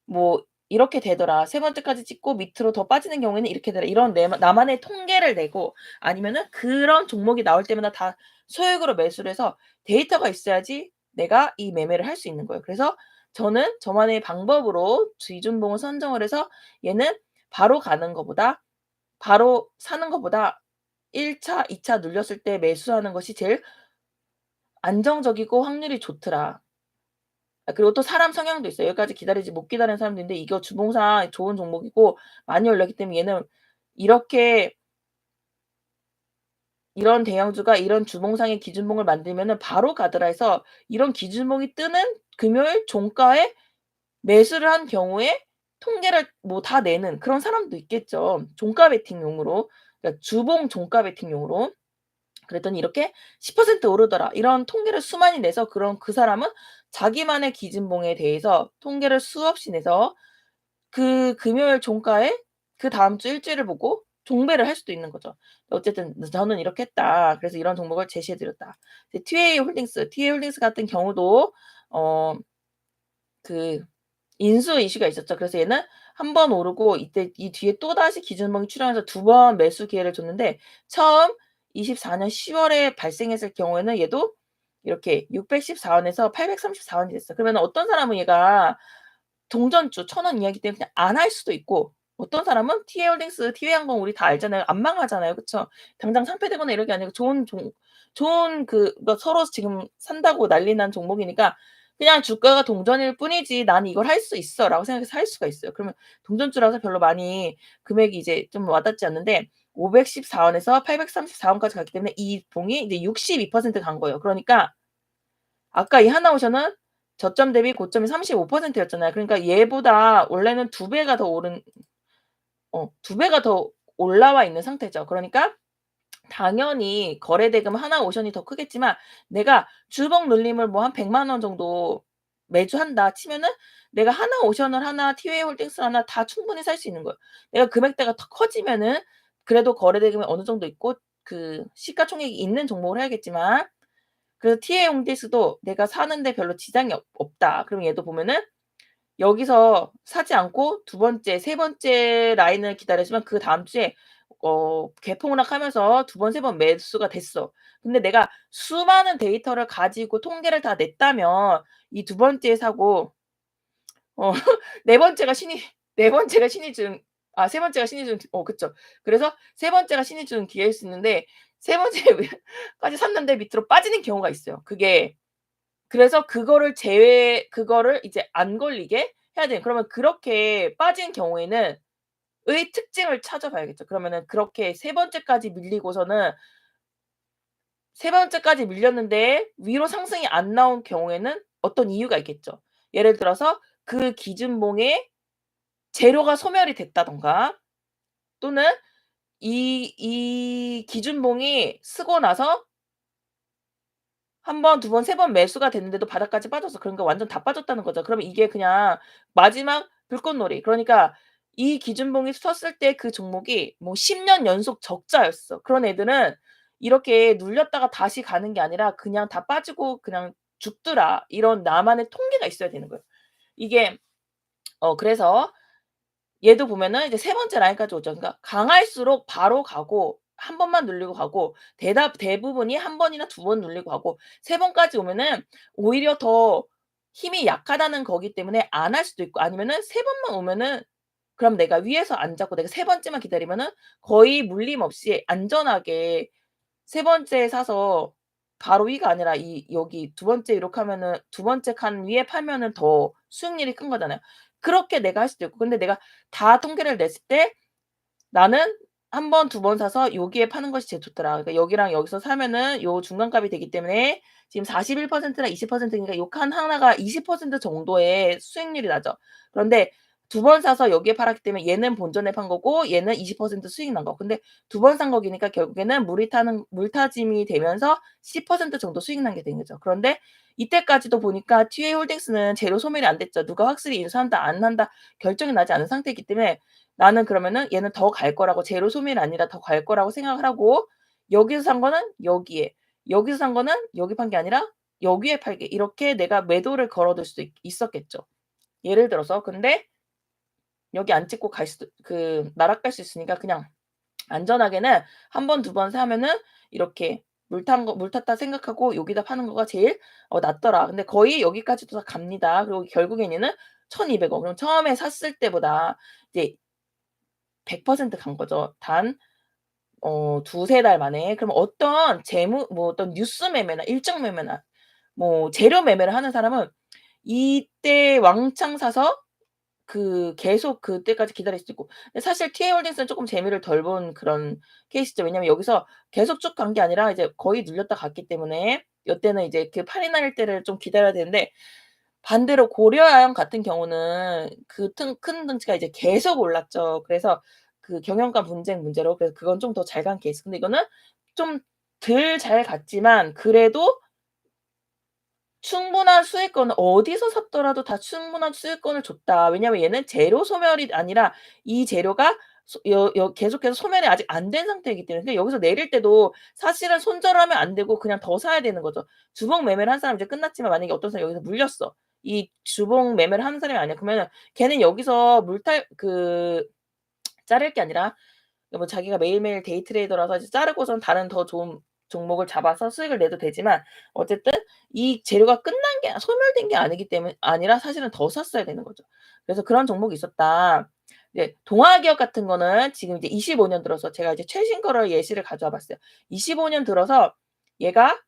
뭐 이렇게 되더라. 세 번째까지 찍고 밑으로 더 빠지는 경우에는 이렇게 되더라. 이런 나만의 통계를 내고 아니면은 그런 종목이 나올 때마다 다 소액으로 매수를 해서 데이터가 있어야지 내가 이 매매를 할 수 있는 거예요. 그래서 저는 저만의 방법으로 기준봉을 선정을 해서 얘는 바로 가는 거보다 바로 사는 것보다 1 차, 2차 눌렸을 때 매수하는 것이 제일 안정적이고 확률이 좋더라. 그리고 또 사람 성향도 있어요. 여기까지 기다리지 못 기다리는 사람도 있는데 이거 주봉상 좋은 종목이고 많이 올랐기 때문에 얘는 이렇게 이런 대형주가 이런 주봉상의 기준봉을 만들면은 바로 가더라 해서 이런 기준봉이 뜨는 금요일 종가에 매수를 한 경우에 통계를 뭐 다 내는 그런 사람도 있겠죠. 종가 베팅용으로. 그러니까 주봉 종가 베팅용으로. 그랬더니 이렇게 10% 오르더라. 이런 통계를 수많이 내서 그런 그 사람은 자기만의 기준봉에 대해서 통계를 수없이 내서 그 금요일 종가에 그다음 주 일주일을 보고 종배를 할 수도 있는 거죠. 어쨌든 저는 이렇게 했다. 그래서 이런 종목을 제시해 드렸다. 이제 TA홀딩스 같은 경우도 어 그 인수 이슈가 있었죠. 그래서 얘는 한 번 오르고 이때 이 뒤에 또다시 기준봉이 출현해서 두 번 매수 기회를 줬는데 처음 24년 10 월에 발생했을 경우에는 얘도 이렇게 614 원에서 834 원이 됐어. 그러면은 어떤 사람은 얘가 동전주 1,000원 이하이기 때문에 그냥 안 할 수도 있고 어떤 사람은 TA홀딩스, 티웨이항공 우리 다 알잖아요. 안 망하잖아요. 그쵸? 당장 상폐되거나 이런 게 아니고 좋은 그거 서로 지금 산다고 난리 난 종목이니까 그냥 주가가 동전일 뿐이지 '난 이걸 할 수 있어.'라고 생각해서 할 수가 있어요. 그러면 동전주라서 별로 많이 금액이 이제 좀 와닿지 않는데 514 원에서 834 원까지 갔기 때문에 이 봉이 이제 62%간 거예요. 그러니까 아까 이 하나오션은 저점 대비 고점이 35% 였잖아요. 그러니까 얘보다 원래는 두 배가 더 올라와 있는 상태죠. 그러니까 당연히 거래 대금 하나오션이 더 크겠지만 내가 주봉 눌림을 뭐 한 1 0 0원 정도 매주 한다 치면은 내가 하나오션을 하나 티웨이홀딩스를 하나 다 충분히 살 수 있는 거예요. 내가 금액대가 더 커지면은 그래도 거래 대금이 어느 정도 있고 그 시가총액이 있는 종목을 해야겠지만 그래서 TA 홈디스도 내가 사는데 별로 지장이 없다. 그럼 얘도 보면은 여기서 사지 않고 두 번째, 세 번째 라인을 기다렸지만 그다음 주에 개폭락하면서 두 번, 세 번 매수가 됐어. 근데 내가 수많은 데이터를 가지고 통계를 다 냈다면 이 두 번째 사고 어 네 번째가 네 번째가 신이 준 세 번째가 신이 준 그쵸. 그래서 세 번째가 신이 준 기회일 수 있는데 세 번째 까지 샀는데 밑으로 빠지는 경우가 있어요. 그게 그래서 그거를 이제 안 걸리게 해야 돼요. 그러면 그렇게 빠진 경우에는 의 특징을 찾아봐야겠죠. 그러면은 그렇게 세 번째까지 밀리고서는 세 번째까지 밀렸는데 위로 상승이 안 나온 경우에는 어떤 이유가 있겠죠. 예를 들어서 그 기준봉에 재료가 소멸이 됐다든가 또는 이 기준봉이 쓰고 나서 한 번, 두 번, 세 번 매수가 됐는데도 바닥까지 빠졌어. 그러니까 완전 다 빠졌다는 거죠. 그러면 이게 그냥 마지막 불꽃놀이. 그러니까 이 기준봉이 섰을 때 그 종목이 뭐 10년 연속 적자였어. 그런 애들은 이렇게 눌렸다가 다시 가는 게 아니라 그냥 다 빠지고 그냥 죽더라. 이런 나만의 통계가 있어야 되는 거예요. 이게 그래서 얘도 보면은 이제 세 번째 라인까지 오죠. 그러니까 강할수록 바로 가고 한 번만 눌리고 가고 대부분이 한 번이나 두 번 눌리고 가고 세 번까지 오면은 오히려 더 힘이 약하다는 거기 때문에 안 할 수도 있고 아니면은 세 번만 오면은 그럼 내가 위에서 안 잡고 내가 세 번째만 기다리면은 거의 물림 없이 안전하게 세 번째 사서 바로 위가 아니라 이 여기 두 번째 이렇게 하면은 두 번째 칸 위에 팔면은 더 수익률이 큰 거잖아요. 그렇게 내가 할 수도 있고 근데 내가 다 통계를 냈을 때 나는 한 번, 두 번 사서 여기에 파는 것이 제일 좋더라. 그러니까 여기랑 여기서 사면은 요 중간값이 되기 때문에 지금 41%나 20%니까 요 칸 하나가 20% 정도의 수익률이 나죠. 그런데 두 번 사서 여기에 팔았기 때문에 얘는 본전에 판 거고 얘는 20% 수익 난 거. 근데 두 번 산 거기니까 결국에는 물타짐이 되면서 10% 정도 수익 난 게 된 거죠. 그런데 이때까지도 보니까 TU홀딩스는 재료 소멸이 안 됐죠. 누가 확실히 인수한다 안 한다 결정이 나지 않은 상태이기 때문에 나는 그러면은 얘는 더 갈 거라고 제로 소멸이 아니라 더 갈 거라고 생각을 하고 여기서 산 거는 여기에, 여기서 산 거는 여기 판 게 아니라 여기에 팔게. 이렇게 내가 매도를 걸어둘 수도 있었겠죠. 예를 들어서 근데 여기 안 찍고 갈 수도 날아갈 수 있으니까 그냥 안전하게는 한 번, 두 번 사면은 이렇게 물 탔다 생각하고 여기다 파는 거가 제일 낫더라. 근데 거의 여기까지도 다 갑니다. 그리고 결국엔 얘는 1,200원. 그럼 처음에 샀을 때보다 이제 100%간 거죠. 단 두세 달 만에. 그럼 어떤 뭐 어떤 뉴스 매매나 일정 매매나 뭐 재료 매매를 하는 사람은 이때 왕창 사서 계속 그때까지 기다릴 수도 있고. 근데 사실 TA홀딩스는 쪼끔 재미를 덜 본 그런 케이스죠. 왜냐면 여기서 계속 쭉 간 게 아니라 이제 거의 눌렸다 갔기 때문에 요때는 이제 그 팔이 날 때를 좀 기다려야 되는데 반대로 고려아연 같은 경우는 큰 덩치가 이제 계속 올랐죠. 그래서 그 경영관 분쟁 문제로 그래서 그건 좀 더 잘 간 케이스. 근데 이거는 좀 덜 잘 갔지만 그래도 충분한 수익권을 어디서 샀더라도 다 충분한 수익권을 줬다. 왜냐하면 얘는 재료 소멸이 아니라 이 재료가 계속해서 소멸이 아직 안 된 상태이기 때문에 근데 여기서 내릴 때도 사실은 손절하면 안 되고 그냥 더 사야 되는 거죠. 주봉 매매를 한 사람은 이제 끝났지만 만약에 어떤 사람이 여기서 물렸어. 이 주봉 매매를 하는 사람이 아니야. 그러면은 걔는 여기서 자를 게 아니라 뭐 자기가 매일매일 데이 트레이더라서 이제 자르고선 다른 더 좋은 종목을 잡아서 수익을 내도 되지만 어쨌든 이 재료가 끝난 게 소멸된 게 아니기 때문에 아니라 사실은 더 샀어야 되는 거죠. 그래서 그런 종목이 있었다. 이제 동아기업 같은 거는 지금 이제 25년 들어서 제가 이제 최신 거를 예시를 가져와 봤어요. 25년 들어서 얘가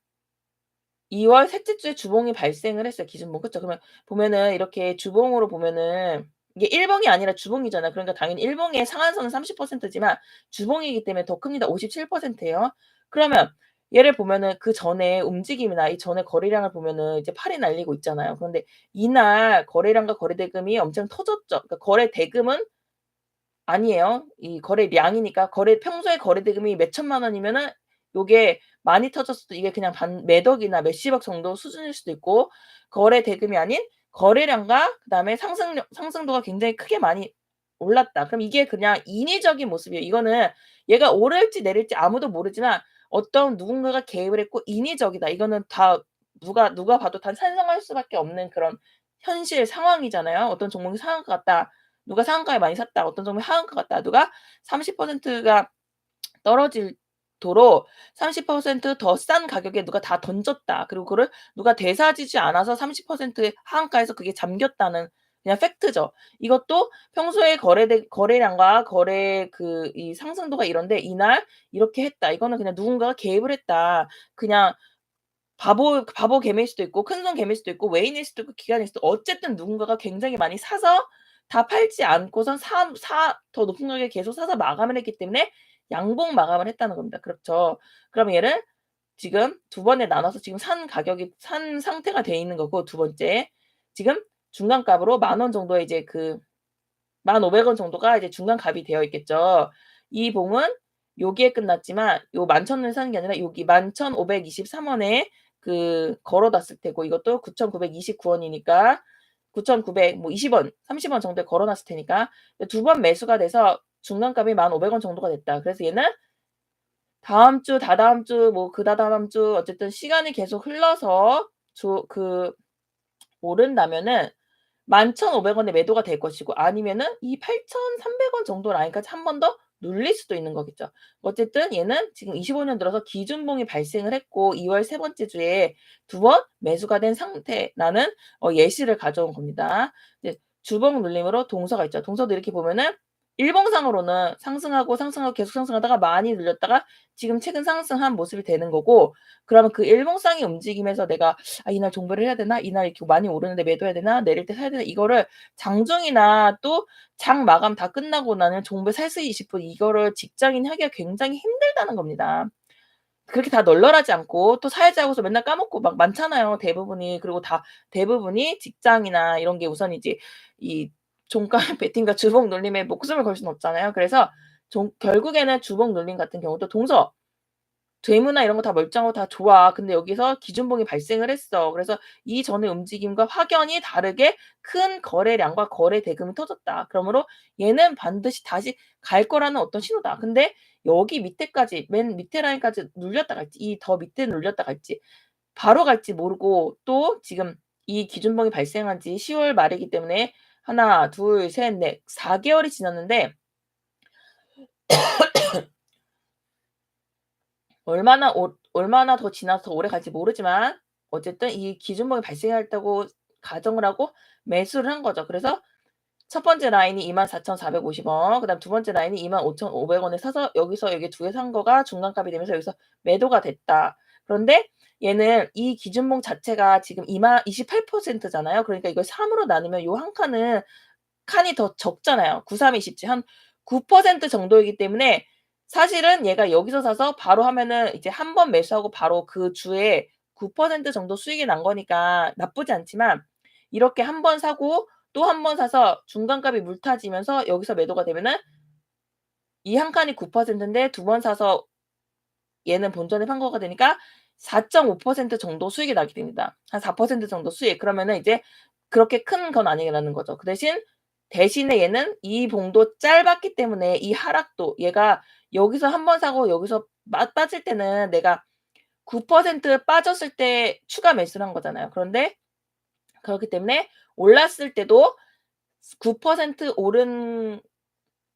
2월 셋째 주에 주봉이 발생을 했어요, 기준봉. 그쵸? 그러면 보면은 이렇게 주봉으로 보면은 이게 1 봉이 아니라 주봉이잖아요. 그러니까 당연히 1 봉의 상한선은 30%지만 주봉이기 때문에 더 큽니다. 57%예요. 그러면 얘를 보면은 그전에 움직임이나 이전에 거래량을 보면은 이제 팔이 날리고 있잖아요. 그런데 이날 거래량과 거래대금이 엄청 터졌죠. 그러니까 거래대금은 아니에요. 이 거래량이니까 평소에 거래대금이 몇 천만 원이면은 요게 많이 터졌어도 이게 그냥 몇 억이나 몇십억 정도 수준일 수도 있고 거래대금이 아닌 거래량과 그다음에 상승도가 굉장히 크게 많이 올랐다. 그럼 이게 그냥 인위적인 모습이에요. 이거는 얘가 오를지 내릴지 아무도 모르지만 어떤 누군가가 개입을 했고 인위적이다. 이거는 다 누가 봐도 다 찬성할 수밖에 없는 그런 현실 상황이잖아요. 어떤 종목이 상한가 같다. 누가 상한가에 많이 샀다. 어떤 종목이 하한가 같다. 누가 30%가 떨어지도록 30%더 싼 가격에 누가 다 던졌다. 그리고 그거를 누가 되사지지 않아서 30%의 하한가에서 그게 잠겼다는 그냥 팩트죠. 이것도 평소에 거래량과 이 상승도가 이런데 이날 이렇게 했다. 이거는 그냥 누군가가 개입을 했다. 그냥 바보 개미일 수도 있고 큰손 개미일 수도 있고 외인일 수도 있고 기관일 수도 어쨌든 누군가가 굉장히 많이 사서 다 팔지 않고선 더 높은 가격에 계속 사서 마감을 했기 때문에 양봉 마감을 했다는 겁니다. 그렇죠. 그럼 얘를 지금 두 번에 나눠서 지금 산 상태가 돼 있는 거고 두 번째 지금 중간값으로 10,000원 정도의 이제 1,500원 정도가 이제 중간값이 되어 있겠죠. 이 봉은 여기에 끝났지만 요 11,000 원에 사는 게 아니라 여기 11,523 원에 걸어 놨을 테고 이것도 9,929 원이니까 9,900 뭐 20 원, 30원 정도에 걸어 놨을 테니까 두 번 매수가 돼서 중간값이 1,500원 정도가 됐다. 그래서 얘는 다음 주, 다다음 주, 뭐 그다다음 주 어쨌든 시간이 계속 흘러서 오른다면은 11,500 원에 매도가 될 것이고 아니면은 이 8,300원 정도 라인까지 한 번 더 눌릴 수도 있는 거겠죠. 어쨌든 얘는 지금 25년 들어서 기준봉이 발생을 했고 2월 세 번째 주에 두 번 매수가 된 상태라는 예시를 가져온 겁니다. 이제 주봉 눌림으로 동서가 있죠. 동서도 이렇게 보면은 일봉상으로는 상승하고, 상승하고 계속 상승하다가 많이 눌렸다가 지금 최근 상승한 모습이 되는 거고 그러면 그 일봉상의 움직임에서 내가 '아 이날 종배를 해야 되나? 이날 이렇게 많이 오르는데 매도해야 되나? 내릴 때 사야 되나?' 이거를 장중이나 또 장 마감 다 끝나고 나는 종배 살 수 있고 이거를 직장인이 하기가 굉장히 힘들다는 겁니다. 그렇게 다 널널하지 않고 또 사야지 하고서 맨날 까먹고 막 많잖아요 대부분이. 그리고 다 대부분이 직장이나 이런 게 우선이지 이 종가 베팅과 주봉 눌림에 목숨을 걸 수는 없잖아요. 그래서 결국에는 주봉 눌림 같은 경우도 동서 재무나 이런 거 다 멀쩡하고 다 좋아. 근데 여기서 기준봉이 발생을 했어. 그래서 이전의 움직임과 확연히 다르게 큰 거래량과 거래 대금이 터졌다. 그러므로 얘는 반드시 다시 갈 거라는 어떤 신호다. 근데 여기 밑에까지 맨 밑에 라인까지 눌렸다 갈지 이 더 밑에 눌렸다 갈지 바로 갈지 모르고 또 지금 이 기준봉이 발생한 지 10월 말이기 때문에 하나, 둘, 셋, 넷, 4 개월이 지났는데 얼마나 더 지나서 더 오래 갈지 모르지만 어쨌든 이 기준봉이 발생했다고 가정을 하고 매수를 한 거죠. 그래서 첫 번째 라인이 24,450 원, 그다음 두 번째 라인이 25,500 원에 사서 여기서 여기 두 개 산 거가 중간값이 되면서 여기서 매도가 됐다. 그런데 얘는 이 기준봉 자체가 지금 28% 잖아요. 그러니까 이걸 3 으로 나누면 요 한 칸이 더 적잖아요. 9, 3, 20지 한 9% 정도이기 때문에 사실은 얘가 여기서 사서 바로 하면은 이제 한 번 매수하고 바로 그 주에 9% 정도 수익이 난 거니까 나쁘지 않지만 이렇게 한 번 사고 또 한 번 사서 중간값이 물타지면서 여기서 매도가 되면은 이 한 칸이 9% 인데 두 번 사서 얘는 본전에 판 거가 되니까 4.5% 정도 수익이 나게 됩니다. 한 4% 정도 수익. 그러면은 이제 그렇게 큰 건 아니라는 거죠. 그 대신에 얘는 이 봉도 짧았기 때문에 이 하락도 얘가 여기서 한 번 사고 여기서 빠질 때는 내가 9% 빠졌을 때 추가 매수를 한 거잖아요. 그런데 그렇기 때문에 올랐을 때도 9%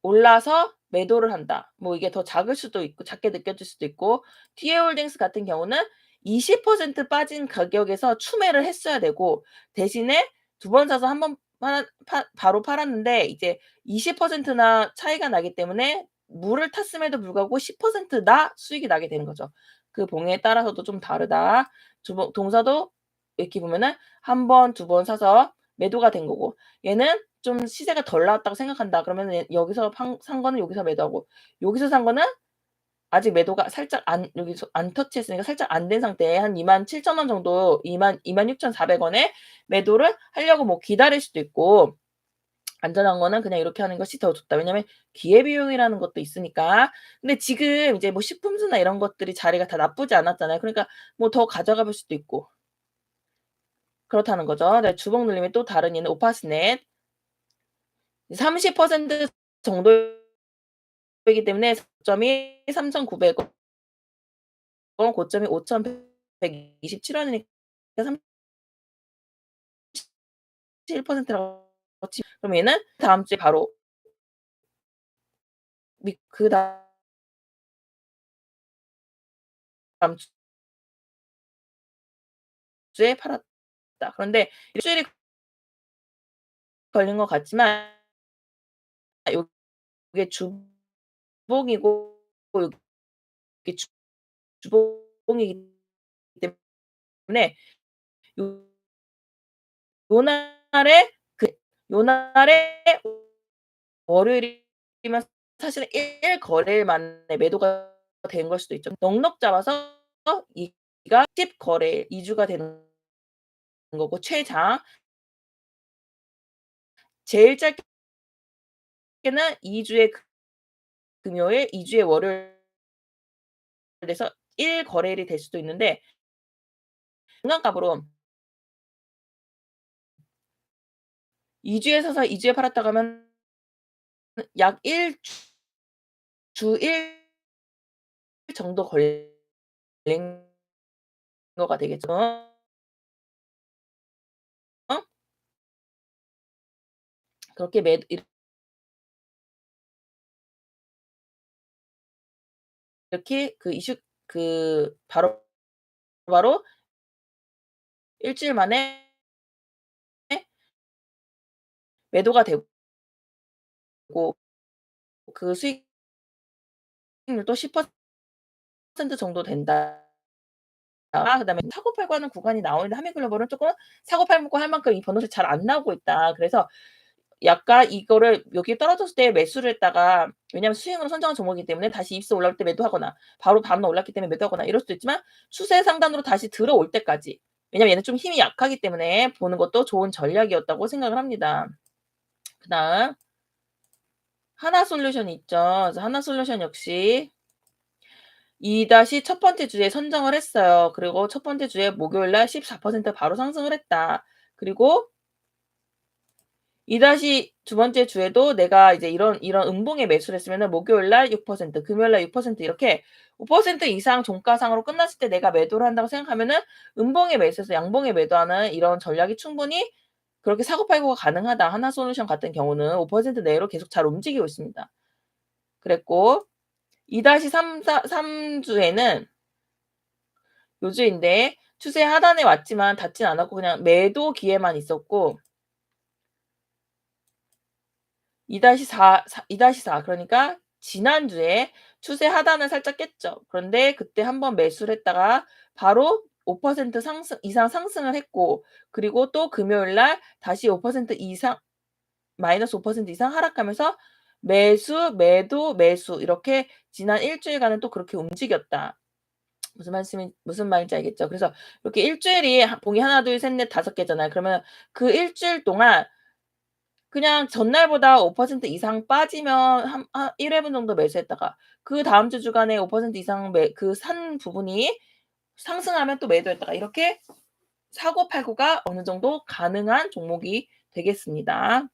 올라서 매도를 한다. 뭐 이게 더 작을 수도 있고 작게 느껴질 수도 있고 TA 홀딩스 같은 경우는 20% 빠진 가격에서 추매를 했어야 되고 대신에 두 번 사서 한 번 바로 팔았는데 이제 20%나 차이가 나기 때문에 물을 탔음에도 불구하고 10%나 수익이 나게 되는 거죠. 그 봉에 따라서도 좀 다르다. 동사도 이렇게 보면은 한 번, 두 번 사서 매도가 된 거고 얘는 좀 시세가 덜 나왔다고 생각한다. 그러면은 여기서 산 거는 여기서 매도하고 여기서 산 거는 아직 매도가 살짝 여기서 안 터치했으니까 살짝 안 된 상태에 한 27,000 원 정도 26,400 원에 매도를 하려고 뭐 기다릴 수도 있고 안전한 거는 그냥 이렇게 하는 것이 더 좋다. 왜냐하면 기회비용이라는 것도 있으니까. 근데 지금 이제 뭐 식품수나 이런 것들이 자리가 다 나쁘지 않았잖아요. 그러니까 뭐 더 가져가 볼 수도 있고 그렇다는 거죠. 네 주봉 눌림의 또 다른 예는 오파스넷 30% 정도이기 때문에 고점이 3,900 원, 고점이 5,127 원이니까 37% 라고 그럼 얘는 다음 주에 바로 그다음 주에 팔았다. 그런데 일주일이 걸린 것 같지만 요게 주봉이고 요게 주봉이기 때문에 요 요날에 요날에 월요일이면 사실은 1 거래일 만에 매도가 된 걸 수도 있죠. 넉넉 잡아서 이가 10 거래일 2 주가 되는 거고 최장 제일 짧게는 2 주의 금요일, 2 주의 월요일 돼서 1 거래일이 될 수도 있는데 중간값으로 2 주에 사서 2 주에 팔았다고 하면 약 1 주 1 정도 걸린 거가 되겠죠. 어? 그렇게 매 이렇게 그 이슈 바로 일 주일 만에 매도가 되고 그 수익률도 10% 정도 된다. 그다음에 사고 팔고 하는 구간이 나오는데 하미글로벌은 쪼끔 사고 팔고 할 만큼 이 번호수가 잘 안 나오고 있다. 그래서 약간 이거를 여기 떨어졌을 때 매수를 했다가 왜냐하면 수익으로 선정한 종목이기 때문에 다시 입수 올라올 때 매도하거나 바로 다음날 올랐기 때문에 매도하거나 이럴 수도 있지만 추세 상단으로 다시 들어올 때까지 왜냐하면 얘는 좀 힘이 약하기 때문에 보는 것도 좋은 전략이었다고 생각을 합니다. 그다음 하나솔루션이 있죠. 그래서 하나솔루션 역시 이 첫 번째 주에 선정을 했어요. 그리고 첫 번째 주에 목요일 날 14% 바로 상승을 했다. 그리고 이 두 번째 주에도 내가 이제 이런 음봉에 매수를 했으면은 목요일 날 6% 금요일 날 6% 이렇게 5% 이상 종가상으로 끝났을 때 내가 매도를 한다고 생각하면은 음봉에 매수해서 양봉에 매도하는 이런 전략이 충분히 그렇게 사고 팔고가 가능하다. 하나솔루션 같은 경우는 5% 내로 계속 잘 움직이고 있습니다. 그랬고 3 주에는 요 주인데 추세 하단에 왔지만 닿진 않았고 그냥 매도 기회만 있었고 2-4 그러니까 지난주에 추세 하단을 살짝 깼죠. 그런데 그때 한번 매수를 했다가 바로 5% 이상 상승을 했고 그리고 또 금요일 날 다시 5% 이상 마이너스 5% 이상 하락하면서 매수, 매도, 매수 이렇게 지난 일 주일간은 또 그렇게 움직였다. 무슨 말인지 알겠죠? 그래서 이렇게 일 주일이 봉이 하나 둘 셋 넷 다섯 개잖아요. 그러면 그 일 주일 동안 그냥 전날보다 5% 이상 빠지면 한 1 회분 정도 매수했다가 그다음 주간에 5% 이상 산 부분이 상승하면 또 매도했다가 이렇게 사고 팔고가 어느 정도 가능한 종목이 되겠습니다.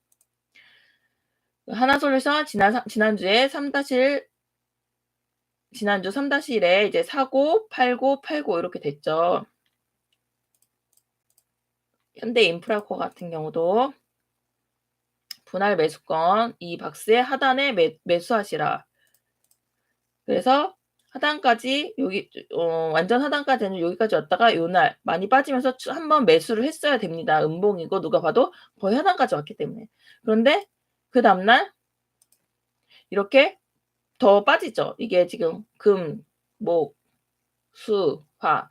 하나솔루션 지난주에 3-1 지난주 3-1에 이제 사고 팔고 팔고 이렇게 됐죠. 현대인프라코어 같은 경우도 분할 매수권 이 박스의 하단에 매수하시라. 그래서 하단까지 여기 완전 하단까지는 여기까지 왔다가 요날 많이 빠지면서 한번 매수를 했어야 됩니다. 음봉이고 누가 봐도 거의 하단까지 왔기 때문에. 그런데 그다음 날 이렇게 더 빠지죠. 이게 지금 금, 목, 수, 화.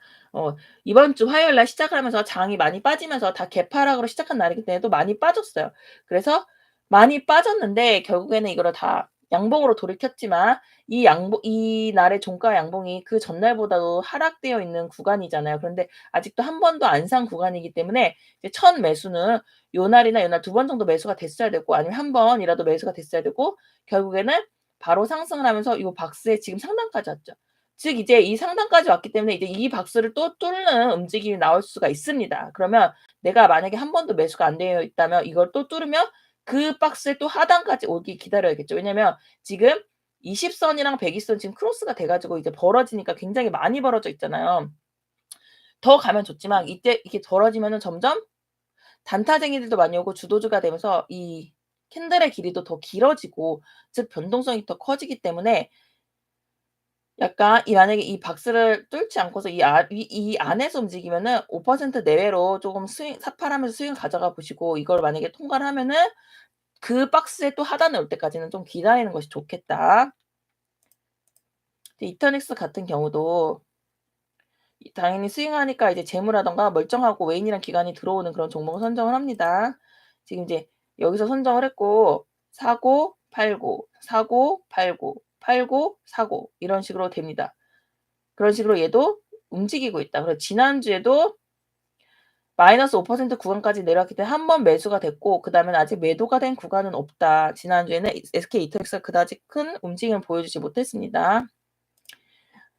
이번 주 화요일 날 시작을 하면서 장이 많이 빠지면서 다 개파락으로 시작한 날이기 때문에 또 많이 빠졌어요. 그래서 많이 빠졌는데 결국에는 이거를 다 양봉으로 돌이켰지만 이 날의 종가 양봉이 그 전날보다도 하락되어 있는 구간이잖아요. 그런데 아직도 한 번도 안 산 구간이기 때문에 이제 첫 매수는 요 날이나 요 날 두 번 정도 매수가 됐어야 되고 아니면 한 번이라도 매수가 됐어야 되고 결국에는 바로 상승을 하면서 요 박스의 지금 상단까지 왔죠. 즉 이제 이 상단까지 왔기 때문에 이제 이 박스를 또 뚫는 움직임이 나올 수가 있습니다. 그러면 내가 만약에 한 번도 매수가 안 되어 있다면 이걸 또 뚫으면 그 박스의 또 하단까지 오길 기다려야겠죠. 왜냐면 지금 20 선이랑 120선 지금 크로스가 돼 가지고 이제 벌어지니까 굉장히 많이 벌어져 있잖아요. 더 가면 좋지만 이때 이게 벌어지면은 점점 단타쟁이들도 많이 오고 주도주가 되면서 이 캔들의 길이도 더 길어지고 즉 변동성이 더 커지기 때문에 약간 만약에 이 박스를 뚫지 않고서 이 안에서 움직이면은 5% 내외로 쪼금 삭발하면서 수익을 가져가 보시고 이걸 만약에 통과를 하면은 그 박스의 또 하단에 올 때까지는 좀 기다리는 것이 좋겠다. 이터닉스 같은 경우도 당연히 스윙하니까 이제 재무라든가 멀쩡하고 외인이랑 기관이 들어오는 그런 종목을 선정을 합니다. 지금 이제 여기서 선정을 했고 사고, 팔고, 사고, 팔고, 팔고, 사고 이런 식으로 됩니다. 그런 식으로 얘도 움직이고 있다. 그래서 지난주에도 마이너스 5% 구간까지 내려왔기 때문에 한 번 매수가 됐고 그다음에는 아직 매도가 된 구간은 없다. 지난주에는 SK 이터닉스가 그다지 큰 움직임을 보여주지 못했습니다.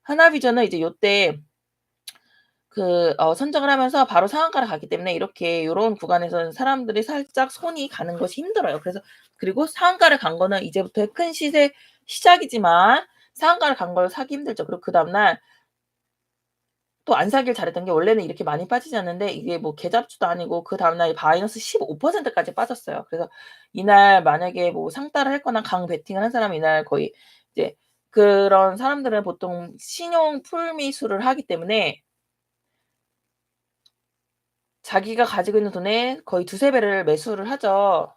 하나비전은 이제 요때 선정을 하면서 바로 상한가를 갔기 때문에 이렇게 요런 구간에서는 사람들이 살짝 손이 가는 것이 힘들어요. 그래서 그리고 상한가를 간 거는 이제부터의 큰 시세 시작이지만 상한가를 간 걸 사기 힘들죠. 그리고 그다음 날 또 안 사길 잘했던 게 원래는 이렇게 많이 빠지지 않는데 이게 뭐 계잡주도 아니고 그다음 날 마이너스 15% 까지 빠졌어요. 그래서 이날 만약에 뭐 상따를 했거나 강 베팅을 한 사람이 이날 거의 이제 그런 사람들은 보통 신용 풀미수를 하기 때문에 자기가 가지고 있는 돈의 거의 두세 배를 매수를 하죠.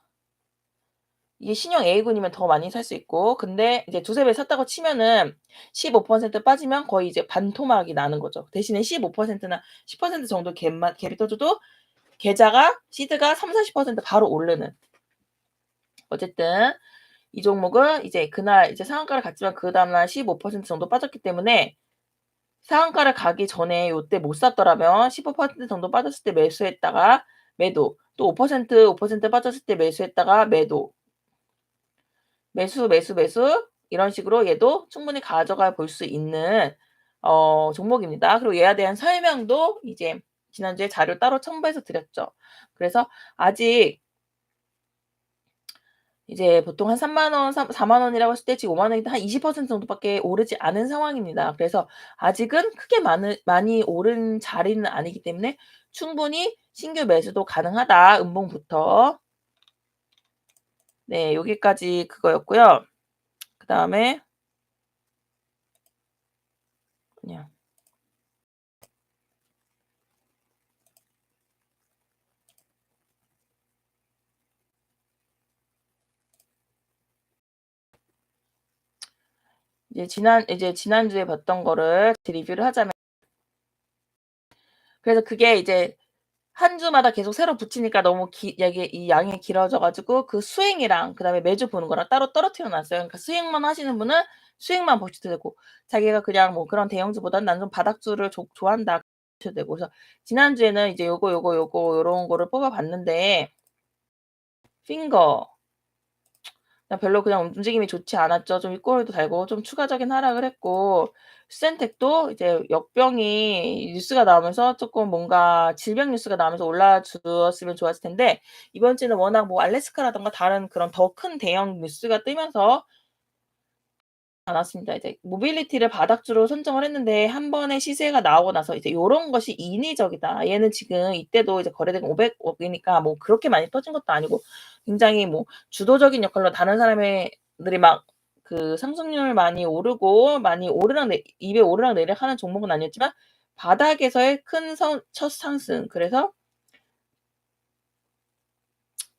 이게 신용 A군이면 더 많이 살 수 있고 근데 이제 두세 배 샀다고 치면은 15% 빠지면 거의 이제 반토막이 나는 거죠. 대신에 15%나 10% 정도 갭이 떠줘도 계좌가 시드가 30-40% 바로 오르는. 어쨌든 이 종목은 이제 그날 이제 상한가를 갔지만 그다음 날 15% 정도 빠졌기 때문에 상한가를 가기 전에 요때 못 샀더라면 15% 정도 빠졌을 때 매수했다가 매도, 또 5% 빠졌을 때 매수했다가 매도, 매수, 매수, 매수 이런 식으로 얘도 충분히 가져가 볼 수 있는 종목입니다. 그리고 얘에 대한 설명도 이제 지난주에 자료 따로 첨부해서 드렸죠. 그래서 아직 이제 보통 한 30,000원, 40,000원이라고 했을 때 지금 50,000원이 한 20% 정도밖에 오르지 않은 상황입니다. 그래서 아직은 크게 많이 오른 자리는 아니기 때문에 충분히 신규 매수도 가능하다. 음봉부터. 네, 여기까지 그거였고요. 그다음에 그냥 이제 지난주에 봤던 거를 리뷰를 하자면 그래서 그게 이제 한 주마다 계속 새로 붙이니까 너무 이게 이 양이 길어져 가지고 그 수익이랑 그다음에 매주 보는 거랑 따로 떨어뜨려 놨어요. 그러니까 수익만 하시는 분은 수익만 보셔도 되고 자기가 그냥 뭐 그런 대형주보다는 '나는 좀 바닥주를 좋아한다.' 보셔도 되고 그래서 지난주에는 이제 요거 요런 거를 뽑아 봤는데 핑거 별로 그냥 움직임이 좋지 않았죠. 좀 윗꼬리도 달고 좀 추가적인 하락을 했고 수젠텍도 이제 역병이 뉴스가 나오면서 쪼끔 뭔가 질병 뉴스가 나오면서 올라 주었으면 좋았을 텐데 이번 주에는 워낙 뭐 알래스카라든가 다른 그런 더 큰 대형 뉴스가 뜨면서 않았습니다. 이제 모빌리티를 바닥주로 선정을 했는데 한 번의 시세가 나오고 나서 이제 요런 것이 인위적이다. 얘는 지금 이때도 이제 거래대금 500억 이니까 뭐 그렇게 많이 터진 것도 아니고 굉장히 뭐 주도적인 역할로 다른 사람들이 막 그 상승률 많이 오르고 많이 입에 오르락내리락 하는 종목은 아니었지만 바닥에서의 큰 첫 상승. 그래서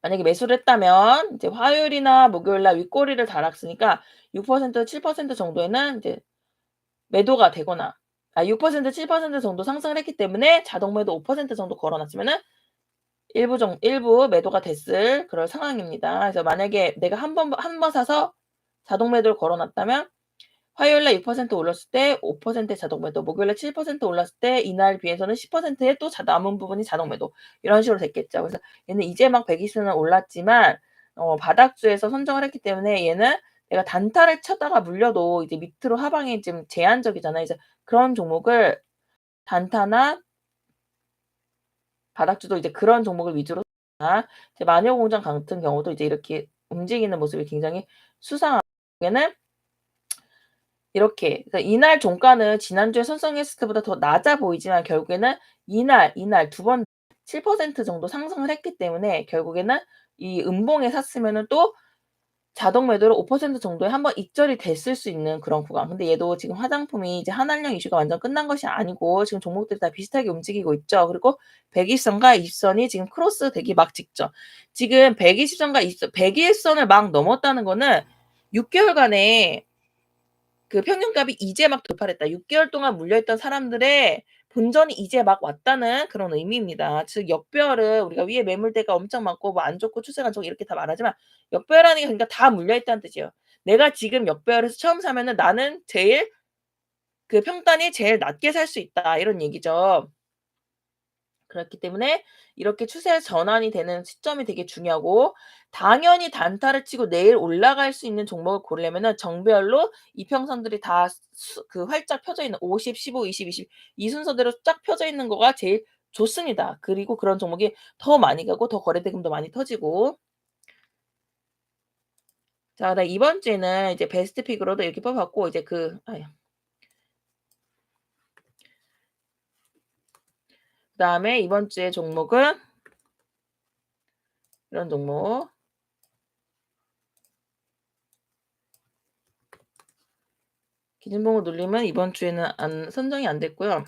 만약에 매수를 했다면 이제 화요일이나 목요일 날 윗꼬리를 달았으니까 6% 7% 정도에는 이제 매도가 되거나 6% 7% 정도 상승을 했기 때문에 자동 매도 5% 정도 걸어 놨으면은 일부 매도가 됐을 그럴 상황입니다. 그래서 만약에 내가 한 번 사서 자동 매도를 걸어 놨다면 화요일 날 6% 올랐을 때 5%의 자동 매도, 목요일 날 7% 올랐을 때 이날 비해서는 10%의 또 남은 부분이 자동 매도 이런 식으로 됐겠죠. 그래서 얘는 이제 막 120는 올랐지만 바닥주에서 선정을 했기 때문에 얘는 내가 단타를 쳤다가 물려도 이제 밑으로 하방이 좀 제한적이잖아요. 그래서 그런 종목을 단타나 바닥주도 이제 그런 종목을 위주로 이제 마녀공장 같은 경우도 이제 이렇게 움직이는 모습이 굉장히 수상한 경우에는 이렇게 그러니까 이날 종가는 지난주에 선정했을 때보다 더 낮아 보이지만 결국에는 이날 두 번 7% 정도 상승을 했기 때문에 결국에는 이 음봉에 샀으면은 또 자동 매도로 5% 정도에 한번 익절이 됐을 수 있는 그런 구간. 근데 얘도 지금 화장품이 이제 한알령 이슈가 완전 끝난 것이 아니고 지금 종목들이 다 비슷하게 움직이고 있죠. 그리고 120선과 20선이 지금 크로스되기 막 직전. 지금 120선과 20선 101선을 막 넘었다는 거는 6개월간에 그 평균값이 이제 막 돌파를 했다. 6개월 동안 물려있던 사람들의 본전이 이제 막 왔다는 그런 의미입니다. 즉 역배열은 우리가 위에 매물대가 엄청 많고 뭐 안 좋고 추세가 안 좋고 이렇게 다 말하지만 역배열이라는 게 그러니까 다 물려있다는 뜻이에요. 내가 지금 역배열에서 처음 사면은 나는 제일 그 평단이 제일 낮게 살 수 있다 이런 얘기죠. 그렇기 때문에 이렇게 추세 전환이 되는 시점이 되게 중요하고, 당연히 단타를 치고 내일 올라갈 수 있는 종목을 고르려면은 정배열로 이평선들이 다 그 활짝 펴져 있는 50, 15, 20, 20 이 순서대로 쫙 펴져 있는 거가 제일 좋습니다. 그리고 그런 종목이 더 많이 가고 더 거래대금도 많이 터지고. 자, 그다음 이번 주에는 이제 베스트 픽으로도 이렇게 뽑았고, 이제 그다음에 이번 주의 종목은 이런 종목. 기준봉을 누르면 이번 주에는 선정이 안 됐고요.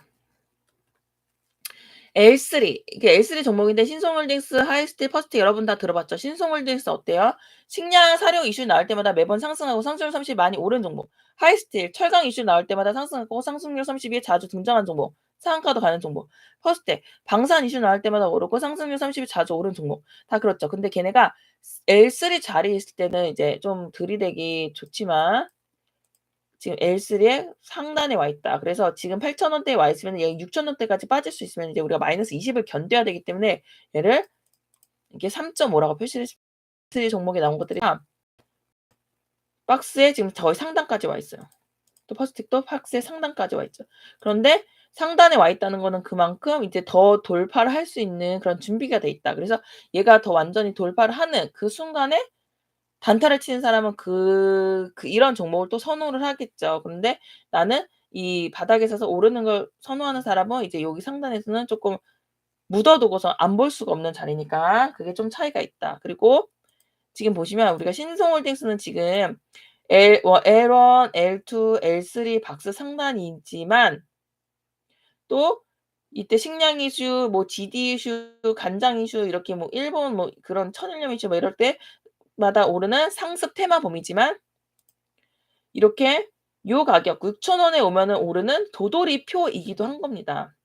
L3 이게 L3 종목인데, 신성홀딩스, 하이스틸, 퍼스트 여러분 다 들어봤죠? 신성홀딩스 어때요? 식량, 사료 이슈 나올 때마다 매번 상승하고 상승률 30 많이 오른 종목. 하이스틸, 철강 이슈 나올 때마다 상승하고 상승률 30이 자주 등장한 종목. 상한가도 가는 종목. 퍼스트, 방산 이슈 나올 때마다 오르고 상승률 30이 자주 오른 종목. 다 그렇죠. 근데 걔네가 L3 자리에 있을 때는 이제 좀 들이대기 좋지만 지금 L3의 상단에 와 있다. 그래서 지금 8,000원대에 와 있으면 얘 6,000원대까지 빠질 수 있으면 이제 우리가 마이너스 20을 견뎌야 되기 때문에 얘를 이게 3.5라고 표시를 종목에 나온 것들이 다 박스에 지금 거의 상단까지 와 있어요. 또 퍼스틱도 박스의 상단까지 와 있죠. 그런데 상단에 와 있다는 거는 그만큼 이제 더 돌파를 할 수 있는 그런 준비가 돼 있다. 그래서 얘가 더 완전히 돌파를 하는 그 순간에 단타를 치는 사람은 이런 종목을 또 선호를 하겠죠. 그런데 나는 이 바닥에 서서 오르는 걸 선호하는 사람은 이제 여기 상단에서는 쪼끔 묻어 두고서 안 볼 수가 없는 자리니까 그게 좀 차이가 있다. 그리고 지금 보시면 우리가 신성홀딩스는 지금 L1, L2, L3 박스 상단이지만 또 이때 식량 이슈, 뭐 GD 이슈, 간장 이슈 이렇게 뭐 일본 뭐 그런 천일염 이슈 뭐 이럴 때마다 오르는 상습 테마범이지만, 이렇게 요 가격 6,000원에 오면은 오르는 도돌이표이기도 한 겁니다.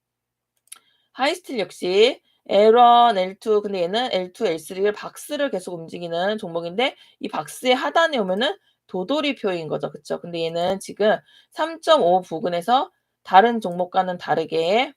하이스틸 역시 L1, L2 근데 얘는 L2, L3를 박스를 계속 움직이는 종목인데 이 박스의 하단에 오면은 도돌이표인 거죠. 그쵸? 근데 얘는 지금 3.5 부근에서 다른 종목과는 다르게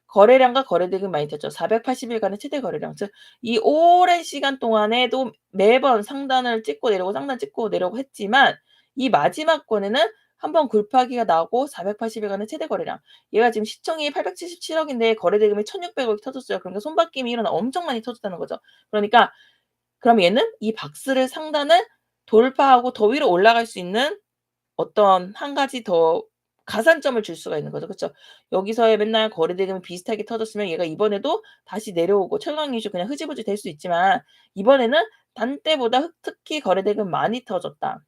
거래량과 거래대금이 많이 됐죠. 480일간의 최대 거래량. 즉 이 오랜 시간 동안에도 매번 상단을 찍고 내려오고 상단 찍고 내려오고 했지만 이 마지막 권에는 한번 굴파기가 나오고 480일간의 최대 거래량. 얘가 지금 시총이 877억인데 거래대금이 1,600억이 터졌어요. 그러니까 손바뀜이 일어나 엄청 많이 터졌다는 거죠. 그러니까 그럼 얘는 이 박스를 상단을 돌파하고 더 위로 올라갈 수 있는 어떤 한 가지 더 가산점을 줄 수가 있는 거죠. 그쵸? 여기서의 맨날 거래대금이 비슷하게 터졌으면 얘가 이번에도 다시 내려오고 철강 이슈 그냥 흐지부지 될 수 있지만, 이번에는 단때보다 특히 거래대금 많이 터졌다.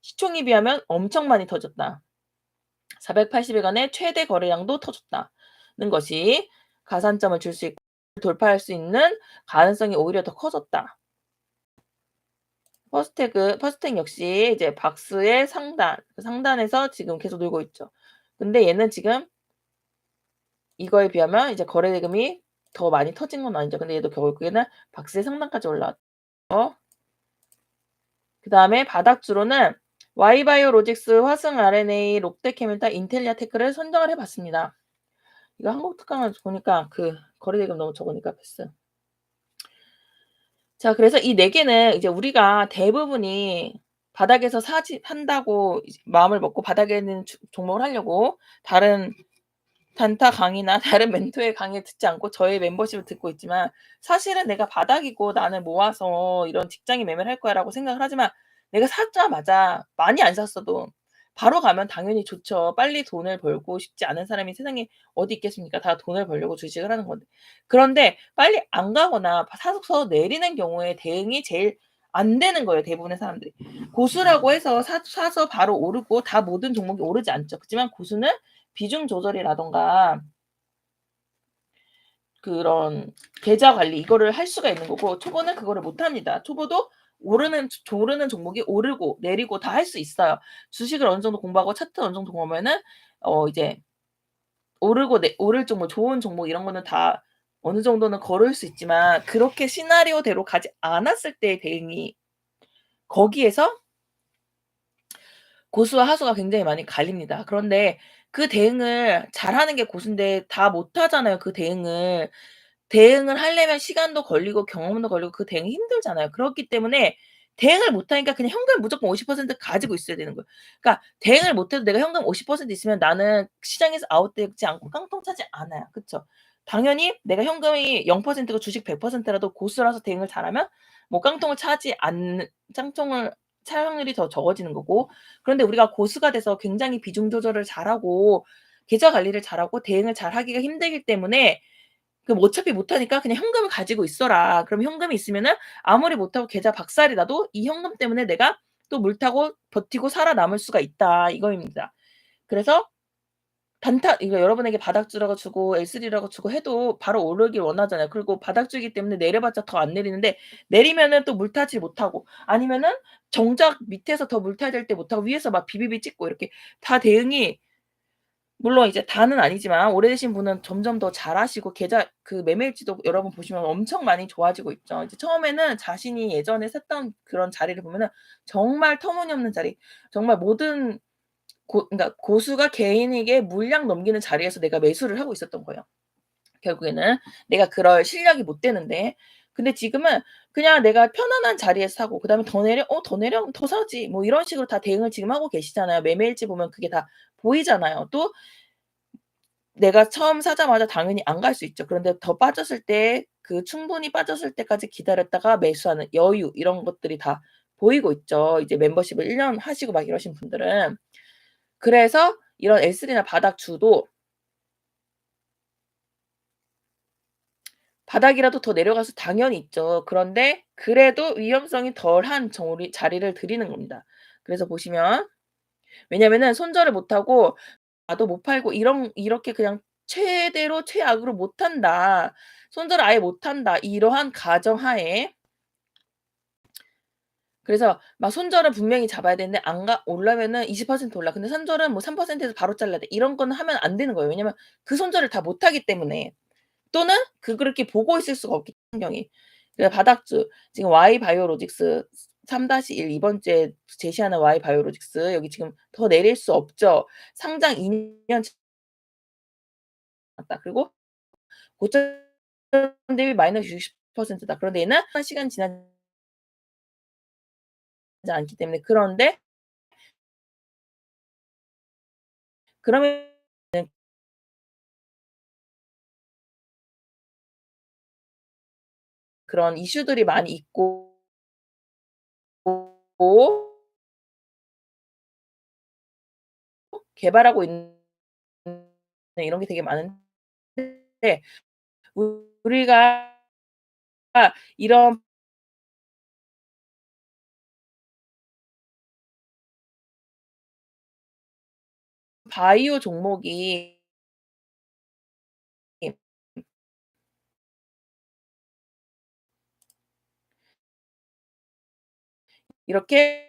시총에 비하면 엄청 많이 터졌다. 480일간의 최대 거래량도 터졌다는 것이 가산점을 줄 수 있고 돌파할 수 있는 가능성이 오히려 더 커졌다. 퍼스텍 역시 이제 박스의 상단, 그 상단에서 지금 계속 놀고 있죠. 근데 얘는 지금 이거에 비하면 이제 거래대금이 더 많이 터진 건 아니죠. 근데 얘도 결국에는 박스의 상단까지 올라왔죠. 그다음에 바닥주로는 Y바이오로직스, 화승 RNA, 롯데케밀타, 인텔리아테크를 선정을 해 봤습니다. 이거 한국 특강을 보니까 그 거래대금 너무 적으니까 패스. 자, 그래서 이 4 개는 이제 우리가 대부분이 바닥에서 산다고 이제 마음을 먹고 바닥에 있는 종목을 하려고 다른 단타 강의나 다른 멘토의 강의를 듣지 않고 저의 멤버십을 듣고 있지만, 사실은 내가 바닥이고 '나는 모아서 이런 직장인 매매를 할 거야.'라고 생각을 하지만, 내가 사자마자 많이 안 샀어도 바로 가면 당연히 좋죠. 빨리 돈을 벌고 싶지 않은 사람이 세상에 어디 있겠습니까? 다 돈을 벌려고 주식을 하는 건데. 그런데 빨리 안 가거나 사서 내리는 경우에 대응이 제일 안 되는 거예요, 대부분의 사람들이. 고수라고 해서 사서 바로 오르고 다 모든 종목이 오르지 않죠. 그렇지만 고수는 비중 조절이라든가 그런 계좌 관리 이거를 할 수가 있는 거고, 초보는 그거를 못 합니다. 초보도 오르는 종목이 오르고 내리고 다 할 수 있어요. 주식을 어느 정도 공부하고 차트 어느 정도 공부하면은 이제 오를 종목, 좋은 종목 이런 거는 다 어느 정도는 거를 수 있지만, 그렇게 시나리오대로 가지 않았을 때의 대응이 거기에서 고수와 하수가 굉장히 많이 갈립니다. 그런데 그 대응을 잘하는 게 고수인데 다 못하잖아요, 그 대응을. 대응을 하려면 시간도 걸리고 경험도 걸리고 그 대응이 힘들잖아요. 그렇기 때문에 대응을 못하니까 그냥 현금 무조건 50% 가지고 있어야 되는 거예요. 그러니까 대응을 못해도 내가 현금 50% 있으면 나는 시장에서 아웃되지 않고 깡통 차지 않아요. 그쵸? 당연히 내가 현금이 0%고 주식 100% 라도 고수라서 대응을 잘하면 뭐 깡통을 차지 않는 깡통을 찰 확률이 더 적어지는 거고, 그런데 우리가 고수가 돼서 굉장히 비중 조절을 잘하고 계좌 관리를 잘하고 대응을 잘하기가 힘들기 때문에 그럼 어차피 못하니까 그냥 현금을 가지고 있어라. 그럼 현금이 있으면은 아무리 못하고 계좌 박살이 나도 이 현금 때문에 내가 또 물타고 버티고 살아남을 수가 있다 이거입니다. 그래서 단타 이거 여러분에게 바닥주라고 주고 L3라고 주고 해도 바로 오르길 원하잖아요. 그리고 바닥주이기 때문에 내려봤자 더 안 내리는데 내리면은 또 물타지 못하고 아니면은 정작 밑에서 더 물타야 될 때 못하고 위에서 막 비비비 찍고 이렇게 다 대응이 물론 이제 다는 아니지만 오래되신 분은 점점 더 잘하시고 계좌 그 매매일지도 여러분 보시면 엄청 많이 좋아지고 있죠. 이제 처음에는 자신이 예전에 샀던 그런 자리를 보면은 정말 터무니없는 자리, 정말 모든 그러니까 고수가 개인에게 물량 넘기는 자리에서 내가 매수를 하고 있었던 거예요. 결국에는 내가 그럴 실력이 못 되는데. 근데 지금은 그냥 내가 편안한 자리에서 사고 그다음에 더 내려? 더 내려? 더 사지. 뭐 이런 식으로 다 대응을 지금 하고 계시잖아요. 매매일지 보면 그게 다 보이잖아요. 또 내가 처음 사자마자 당연히 안 갈 수 있죠. 그런데 더 빠졌을 때 그 충분히 빠졌을 때까지 기다렸다가 매수하는 여유 이런 것들이 다 보이고 있죠. 이제 멤버십을 1년 하시고 막 이러신 분들은. 그래서 이런 S3나 바닥주도 바닥이라도 더 내려갈 수 당연히 있죠. 그런데 그래도 위험성이 덜한 저리 자리를 드리는 겁니다. 그래서 보시면 왜냐면은 손절을 못 하고 나도 못 팔고 이렇게 그냥 최대로 최악으로 못 한다. 손절을 아예 못 한다. 이러한 가정하에 그래서 막 손절은 분명히 잡아야 되는데 안 가 올라면은 20% 올라. 근데 손절은 뭐 3% 에서 바로 잘라야 돼. 이런 거는 하면 안 되는 거예요. 왜냐면 그 손절을 다 못 하기 때문에. 또는 그렇게 보고 있을 수가 없기 환경이. 그래서 바닥주 지금 Y바이오로직스 3-1 이번 주에 제시하는 Y바이오로직스 여기 지금 더 내릴 수 없죠. 상장 2년 다 그리고 고점 대비 마이너스 60% 다. 그런데 얘는 시간이 지나지 않기 때문에 그런데 그러면 그런 이슈들이 많이 있고 개발하고 있는 이런 게 되게 많은데 우리가 이런 바이오 종목이 이렇게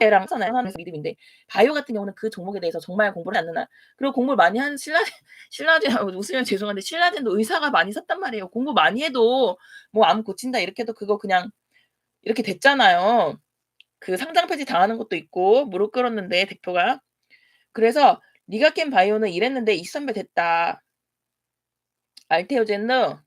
랑 하잖아요. 하면서 믿음인데 바이오 같은 경우는 그 종목에 대해서 정말 공부를 하지 않는 한 그리고 공부를 많이 한 신라젠 웃으면 죄송한데 신라젠도 의사가 많이 샀단 말이에요. 공부 많이 해도 뭐 "암 고친다." 이렇게 해도 그거 그냥 이렇게 됐잖아요. 그 상장 폐지 당하는 것도 있고 무릎 꿇었는데 대표가. 그래서 니가켄 바이오는 이랬는데 23배 됐다. 알테오젠도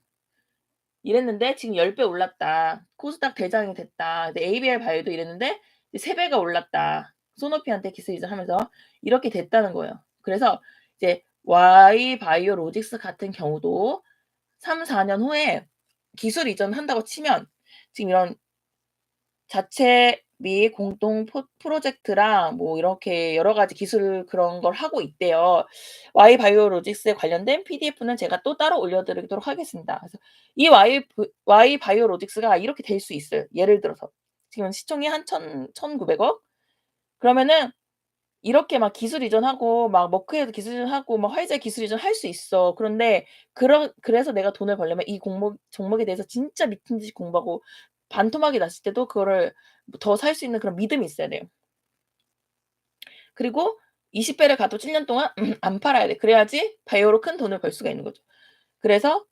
이랬는데 지금 10배 올랐다. 코스닥 대장이 됐다. 근데 ABL 바이오도 이랬는데 이제 3 배가 올랐다. 소노피한테 기술 이전하면서 이렇게 됐다는 거예요. 그래서 이제 Y 바이오로직스 같은 경우도 3-4년 후에 기술 이전한다고 치면 지금 이런 자체 및 공동 프로젝트랑 뭐 이렇게 여러 가지 기술 그런 걸 하고 있대요. Y 바이오로직스에 관련된 PDF는 제가 또 따로 올려 드리도록 하겠습니다. 그래서 이 Y 바이오로직스가 이렇게 될 수 있어요. 예를 들어서 지금 시총이 한 1,900억 그러면은 이렇게 막 기술 이전하고 막 머크헤드 기술 이전하고 막 화이자 기술 이전할 수 있어. 그런데 그래서 내가 돈을 벌려면 이 종목에 대해서 진짜 미친 듯이 공부하고 반토막이 났을 때도 그거를 더 살 수 있는 그런 믿음이 있어야 돼요. 그리고 20 배를 가도 7년 동안 안 팔아야 돼. 그래야지 바이오로 큰 돈을 벌 수가 있는 거죠. 그래서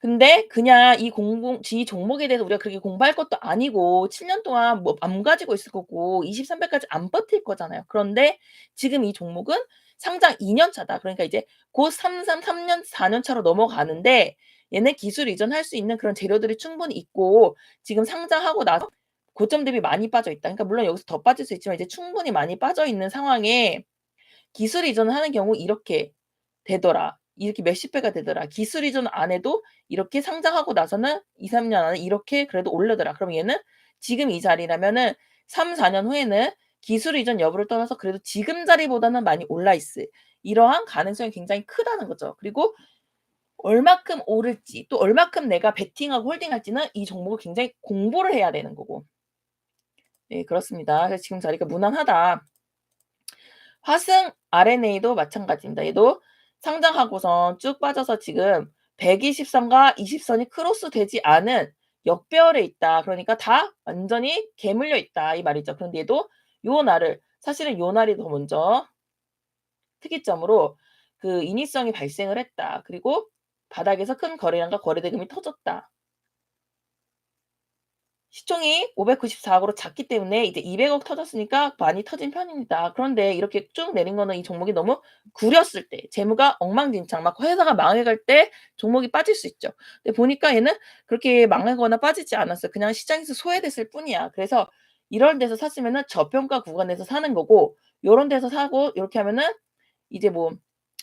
근데 그냥 이 종목에 대해서 우리가 그렇게 공부할 것도 아니고 7년 동안 뭐 안 가지고 있을 거고 23 배까지 안 버틸 거잖아요. 그런데 지금 이 종목은 상장 2년 차다. 그러니까 이제 곧 3 년 4년 차로 넘어가는데 얘네 기술 이전할 수 있는 그런 재료들이 충분히 있고 지금 상장하고 나서 고점 대비 많이 빠져 있다. 그러니까 물론 여기서 더 빠질 수 있지만 이제 충분히 많이 빠져 있는 상황에 기술 이전을 하는 경우 이렇게 되더라. 이렇게 몇십 배가 되더라. 기술 이전 안 해도 이렇게 상장하고 나서는 2-3년 안에 이렇게 그래도 오르더라. 그럼 얘는 지금 이 자리라면은 3-4년 후에는 기술 이전 여부를 떠나서 그래도 지금 자리보다는 많이 올라 있을 이러한 가능성이 굉장히 크다는 거죠. 그리고 얼마큼 오를지 또 얼마큼 내가 베팅하고 홀딩할지는 이 종목을 굉장히 공부를 해야 되는 거고. 네 그렇습니다. 그래서 지금 자리가 무난하다. 화승 RNA도 마찬가지입니다. 얘도 상장하고선 쭉 빠져서 지금 120 선과 20 선이 크로스되지 않은 역배열에 있다. 그러니까 다 완전히 개물려 있다 이 말이죠. 그런데 얘도 요 날을 사실은 요 날이 더 먼저 특이점으로 그 인위성이 발생을 했다. 그리고 바닥에서 큰 거래량과 거래대금이 터졌다. 시총이 594 억으로 작기 때문에 이제 200억 터졌으니까 많이 터진 편입니다. 그런데 이렇게 쭉 내린 거는 이 종목이 너무 구렸을 때 재무가 엉망진창 막 회사가 망해갈 때 종목이 빠질 수 있죠. 근데 보니까 얘는 그렇게 망하거나 빠지지 않았어요. 그냥 시장에서 소외됐을 뿐이야. 그래서 이런 데서 샀으면은 저평가 구간에서 사는 거고 요런 데서 사고 요렇게 하면은 이제 뭐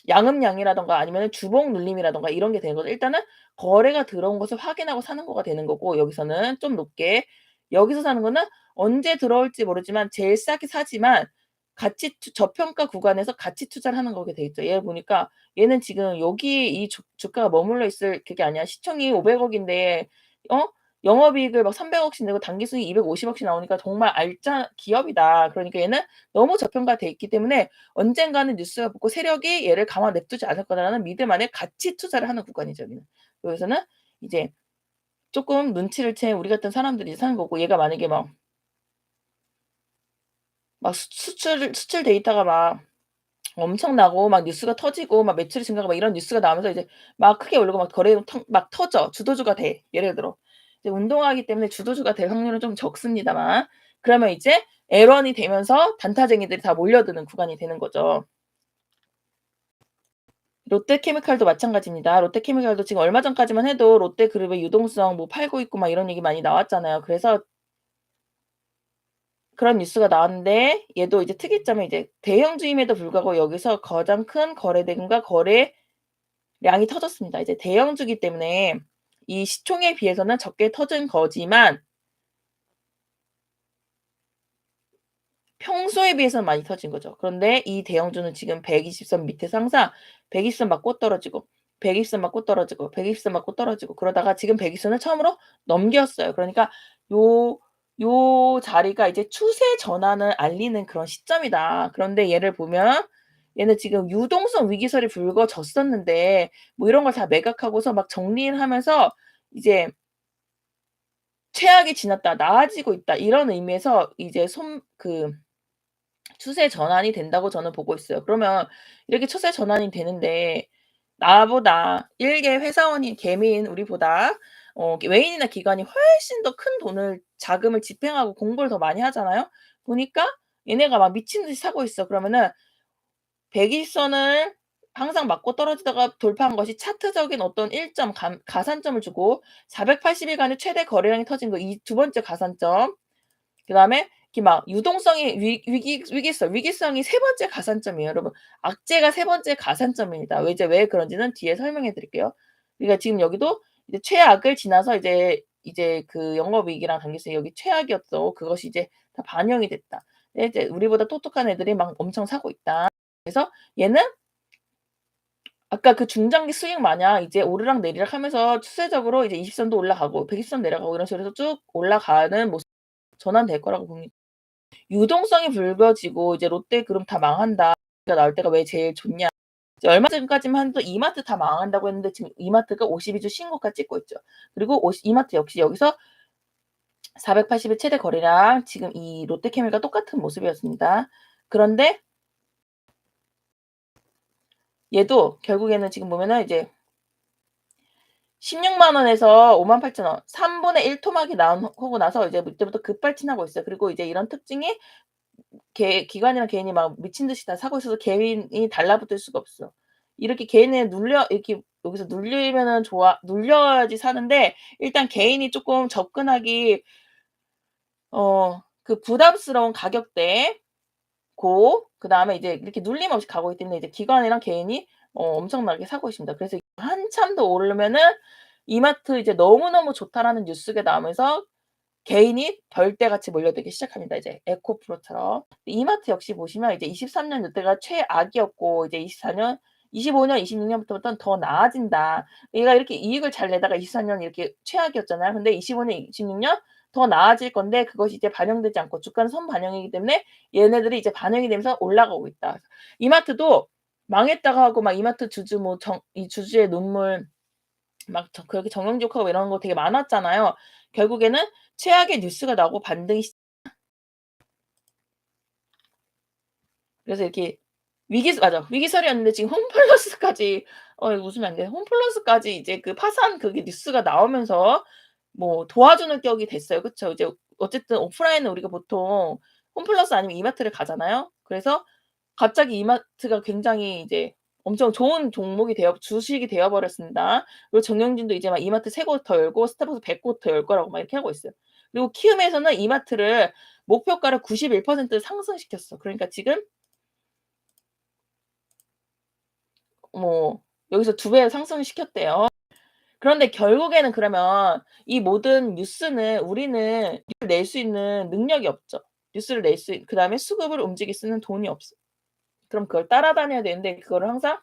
양음양이라든가 아니면은 주봉 눌림이라든가 이런 게 되는 거죠. 일단은 거래가 들어온 것을 확인하고 사는 거가 되는 거고 여기서는 좀 높게 여기서 사는 거는 언제 들어올지 모르지만 제일 싸게 사지만 가치 투 저평가 구간에서 가치 투자를 하는 거게 돼 있죠. 얘 보니까 얘는 지금 여기 이 주 주가가 머물러 있을 그게 아니야. 시총이 500 억인데 어 영업이익을 막 300 억씩 내고 당기순이 250 억씩 나오니까 정말 알짜 기업이다. 그러니까 얘는 너무 저평가돼 있기 때문에 언젠가는 뉴스가 붙고 세력이 얘를 가만 냅두지 않을 거다라는 믿음 안에 가치 투자를 하는 구간이죠 여기는. 여기서는 이제 쪼끔 눈치를 챈 우리 같은 사람들이 사는 거고 얘가 만약에 막 수출 데이터가 막 엄청나고 막 뉴스가 터지고 막 매출 증가가 막 이런 뉴스가 나오면서 이제 막 크게 오르고 막 거래가 막 터져. 주도주가 돼. 예를 들어. 이제 운동화이기 때문에 주도주가 될 확률은 좀 적습니다만 그러면 이제 L1이 되면서 단타쟁이들이 다 몰려드는 구간이 되는 거죠. 롯데케미칼도 마찬가지입니다. 롯데케미칼도 지금 얼마 전까지만 해도 롯데그룹의 유동성 뭐 팔고 있고 막 이런 얘기 많이 나왔잖아요. 그래서 그런 뉴스가 나왔는데 얘도 이제 특이점이 이제 대형주임에도 불구하고 여기서 가장 큰 거래대금과 거래량이 터졌습니다. 이제 대형주기 때문에 이 시총에 비해서는 적게 터진 거지만 평소에 비해서는 많이 터진 거죠. 그런데 이 대형주는 지금 120선 밑에서 항상 120선 맞고 떨어지고 120선 맞고 떨어지고 120선 맞고 떨어지고 그러다가 지금 120 선을 처음으로 넘겼어요. 그러니까 요 자리가 이제 추세 전환을 알리는 그런 시점이다. 그런데 얘를 보면 얘는 지금 유동성 위기설이 불거졌었는데 뭐 이런 걸 다 매각하고서 막 정리를 하면서 이제 '최악이 지났다. 나아지고 있다.' 이런 의미에서 이제 추세 전환이 된다고 저는 보고 있어요. 그러면 이렇게 추세 전환이 되는데 나보다 일개 회사원인 개미인 우리보다 외인이나 기관이 훨씬 더 큰 돈을 자금을 집행하고 공부를 더 많이 하잖아요. 보니까 얘네가 막 미친 듯이 사고 있어. 그러면은 120 선을 항상 맞고 떨어지다가 돌파한 것이 차트적인 어떤 일점 가산점을 주고 480 일간의 최대 거래량이 터진 거 이 두 번째 가산점 그다음에 이렇게 막 유동성이 위기성이 세 번째 가산점이에요. 여러분 악재가 세 번째 가산점입니다. 왜 그런지는 뒤에 설명해 드릴게요. 그러니까 지금 여기도 이제 최악을 지나서 이제 그 영업이익이랑 당기순이 여기 최악이었어. 그것이 이제 다 반영이 됐다. 이제 우리보다 똑똑한 애들이 막 엄청 사고 있다. 그래서 얘는 아까 그 중장기 수익 마냥 이제 오르락내리락 하면서 추세적으로 이제 20 선도 올라가고 120선 내려가고 이런 식으로 해서 쭉 올라가는 모습 전환될 거라고 봅니다. 유동성이 불거지고 이제 롯데그룹 다 망한다 가 나올 때가 왜 제일 좋냐. 이제 얼마 전까지만 해도 이마트 다 망한다고 했는데 지금 이마트가 52주 신고가 찍고 있죠. 그리고 이마트 역시 여기서 480일 최대 거래량 지금 이 롯데케미칼과 똑같은 모습이었습니다. 그런데 얘도 결국에는 지금 보면은 이제 16만 원에서 58,000원 3분의 1 토막이 나오고 나서 이제 이때부터 급발진하고 있어요. 그리고 이제 이런 특징이 기관이랑 개인이 막 미친 듯이 다 사고 있어서 개인이 달라붙을 수가 없어. 이렇게 개인을 눌려 이렇게 여기서 눌리면은 눌려야지 사는데 일단 개인이 쪼끔 접근하기 그 부담스러운 가격대에 그다음에 이제 이렇게 눌림 없이 가고 있기 때문에 이제 기관이랑 개인이 엄청나게 사고 있습니다. 그래서 한참 더 오르면은 이마트 이제 "너무너무 좋다."라는 뉴스가 나오면서 개인이 벌떼같이 몰려들기 시작합니다 이제 에코프로처럼. 이마트 역시 보시면 이제 23년 요때가 최악이었고 이제 24년, 25년, 26년부터는 더 나아진다. 얘가 이렇게 이익을 잘 내다가 24년 이렇게 최악이었잖아요. 근데 25년, 26년 더 나아질 건데 그것이 이제 반영되지 않고 주가는 선반영이기 때문에 얘네들이 이제 반영이 되면서 올라가고 있다. 이마트도 망했다고 하고 막 이마트 주주 뭐 이 주주의 눈물 막 그렇게 정형지옥하고 이런 거 되게 많았잖아요. 결국에는 최악의 뉴스가 나오고 반등이 그래서 이렇게 맞아. 위기설이었는데 지금 홈플러스까지 이거 웃으면 안 돼. 홈플러스까지 이제 그 파산 그게 뉴스가 나오면서 뭐 도와주는 격이 됐어요. 그쵸? 이제 어쨌든 오프라인은 우리가 보통 홈플러스 아니면 이마트를 가잖아요. 그래서 갑자기 이마트가 굉장히 이제 엄청 좋은 종목이 주식이 되어 버렸습니다. 그리고 정영진도 이제 막 이마트 3곳 더 열고 스타벅스 100곳 더 열 거라고 막 이렇게 하고 있어요. 그리고 키움에서는 이마트를 목표가를 91% 상승시켰어. 그러니까 지금 뭐 여기서 2배 상승시켰대요. 그런데 결국에는 그러면 이 모든 뉴스는 우리는 뉴스를 낼 수 있는 능력이 없죠. 뉴스를 낼 수 그다음에 수급을 움직일 수 있는 돈이 없어. 그럼 그걸 따라다녀야 되는데 그거를 항상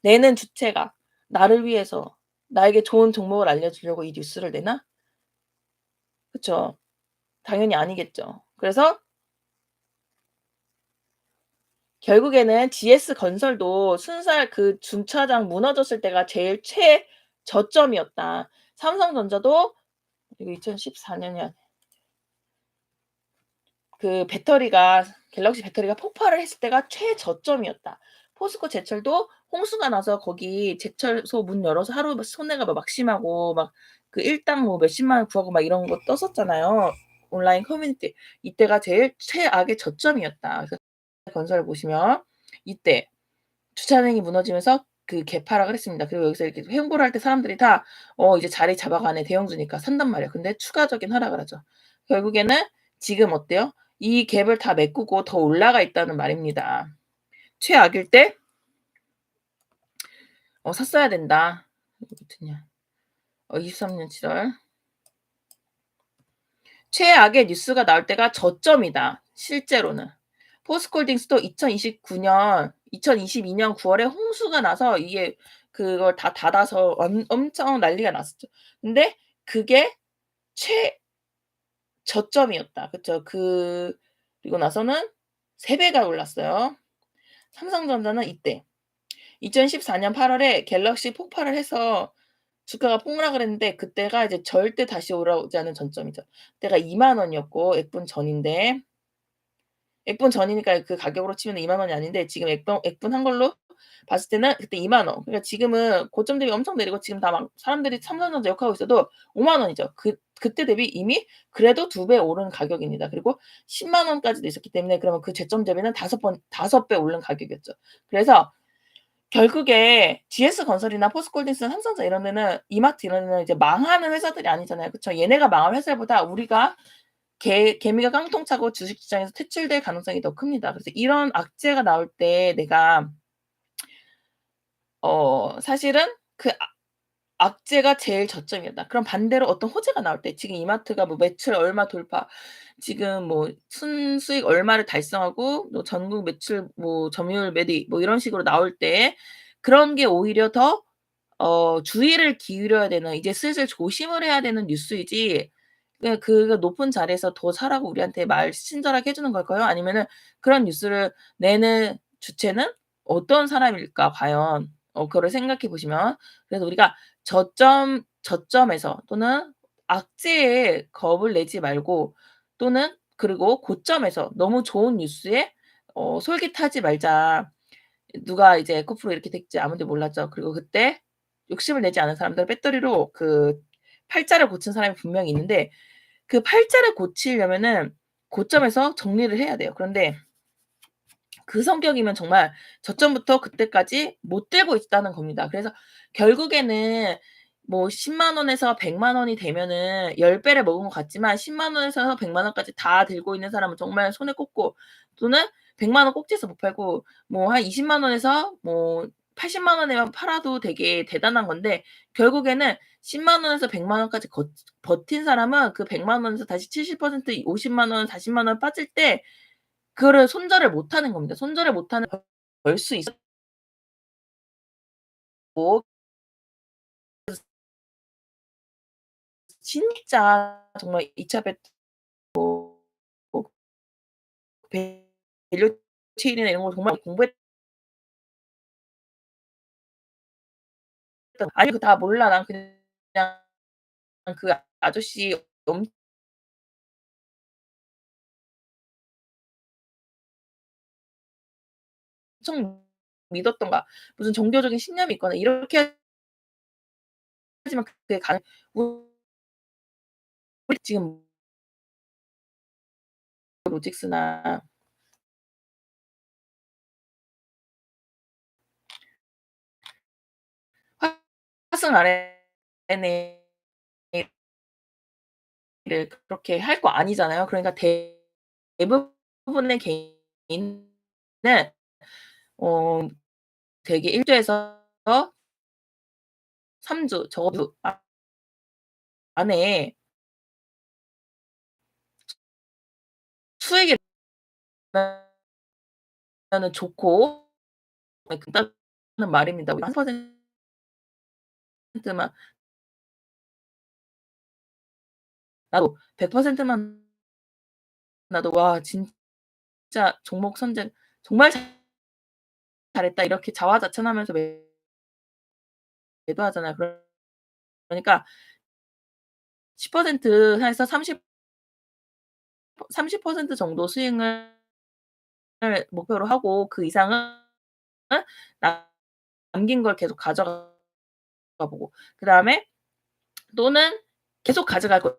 내는 주체가 나를 위해서 나에게 좋은 정보를 알려주려고 이 뉴스를 내나? 그쵸. 당연히 아니겠죠. 그래서 결국에는 GS건설도 순살 그 주차장 무너졌을 때가 제일 최저점이었다. 삼성전자도 이거 2014 년이야. 그 갤럭시 배터리가 폭발을 했을 때가 최저점이었다. 포스코 제철도 홍수가 나서 거기 제철소 문 열어서 하루 손해가 막 막심하고 막 그 일당 뭐 몇십만 원 구하고 막 이런 거 떴었잖아요, 온라인 커뮤니티. 이때가 제일 최악의 저점이었다. 그래서 건설을 보시면 이때 주차장이 무너지면서 그 개파락을 했습니다. 그리고 여기서 이렇게 횡보를 할 때 사람들이 다 이제 자리 잡아가네 대형주니까 산단 말이에요. 근데 추가적인 하락을 하죠. 결국에는 지금 어때요? 이 갭을 다 메꾸고 더 올라가 있다는 말입니다. 최악일 때 샀어야 된다. 어딨냐. 23년 7월. 최악의 뉴스가 나올 때가 저점이다. 실제로는. 포스코홀딩스도 2022년 9 월에 홍수가 나서 이게 그걸 다 닫아서 엄청 난리가 났었죠. 근데 그게 최저점이었다. 그쵸. 그리고 나서는 3 배가 올랐어요. 삼성전자는 이때 2014년 8 월에 갤럭시 폭발을 해서 주가가 폭락을 했는데 그때가 이제 절대 다시 올라오지 않은 전점이죠. 그때가 2만 원이었고 액분 전인데 액분 전이니까 그 가격으로 치면은 2만 원이 아닌데 지금 액분한 걸로 봤을 때는 그때 2만 원. 그러니까 지금은 고점 대비 엄청 내리고 지금 다 막 사람들이 삼성전자 욕하고 있어도 5만 원이죠. 그때 대비 이미 그래도 2배 오른 가격입니다. 그리고 10만 원까지도 있었기 때문에 그러면 그 제점 대비는 5배 오른 가격이었죠. 그래서 결국에 GS건설이나 포스코홀딩스나 삼성전자 이런 데는 이마트 이런 데는 이제 망하는 회사들이 아니잖아요. 그쵸? 얘네가 망한 회사보다 우리가 개미가 깡통 차고 주식시장에서 퇴출될 가능성이 더 큽니다. 그래서 이런 악재가 나올 때 내가 사실은 그 악재가 제일 저점이었다. 그럼 반대로 어떤 호재가 나올 때 지금 이마트가 뭐 매출 얼마 돌파, 지금 뭐 순수익 얼마를 달성하고 뭐 전국 매출 뭐 점유율 몇 위 뭐 이런 식으로 나올 때 그런 게 오히려 더 주의를 기울여야 되는 이제 슬슬 조심을 해야 되는 뉴스이지 그 높은 자리에서 더 사라고 우리한테 말 친절하게 해 주는 걸까요? 아니면은 그런 뉴스를 내는 주체는 어떤 사람일까 과연? 그거를 생각해 보시면 그래서 우리가 저점에서 또는 악재에 겁을 내지 말고 또는 그리고 고점에서 너무 좋은 뉴스에 솔깃하지 말자. 누가 이제 에코프로 이렇게 될지 아무도 몰랐죠. 그리고 그때 욕심을 내지 않은 사람들은 배터리로 그 팔자를 고친 사람이 분명히 있는데 그 팔자를 고치려면은 고점에서 정리를 해야 돼요. 그런데 그 성격이면 정말 저점부터 그때까지 못 들고 있다는 겁니다. 그래서 결국에는 뭐 10만 원에서 100만 원이 되면은 10 배를 먹은 것 같지만 10만 원에서 100만 원까지 다 들고 있는 사람은 정말 손에 꼽고 또는 100만 원 꼭지에서 못 팔고 뭐 한 20만 원에서 뭐 80만 원에만 팔아도 되게 대단한 건데 결국에는 10만 원에서 100만 원까지 버틴 사람은 그 100만 원에서 다시 70% 50만 원, 40만 원 빠질 때 그거를 손절을 못 하는 겁니다. 손절을 못하는 벌 수 있고 진짜 정말 2차 배터 뭐 밸류 체인이나 이런 걸 정말 공부했던 아니 그거 다 몰라. 난 그냥 그 아저씨 엄청 믿었던 거야. 무슨 종교적인 신념이 있거나 이렇게 하지만 그게 우리 지금 로직스나 화승 RNA를 그렇게 할 거 아니잖아요. 그러니까 대부분의 개인은 어 되게 1 주에서 3주 적어도 안에 수익이 나면은 좋고 네 그다는 말입니다. 한 퍼센트만 나도 100%만 나도 '와 진짜 종목 선택 정말 잘했다.' 이렇게 자화자찬하면서 매도하잖아요. 그러니까 10% 해서 30% 정도 수익을 목표로 하고 그 이상은 남긴 걸 계속 가져가 보고 그다음에 또는 계속 가져갈 거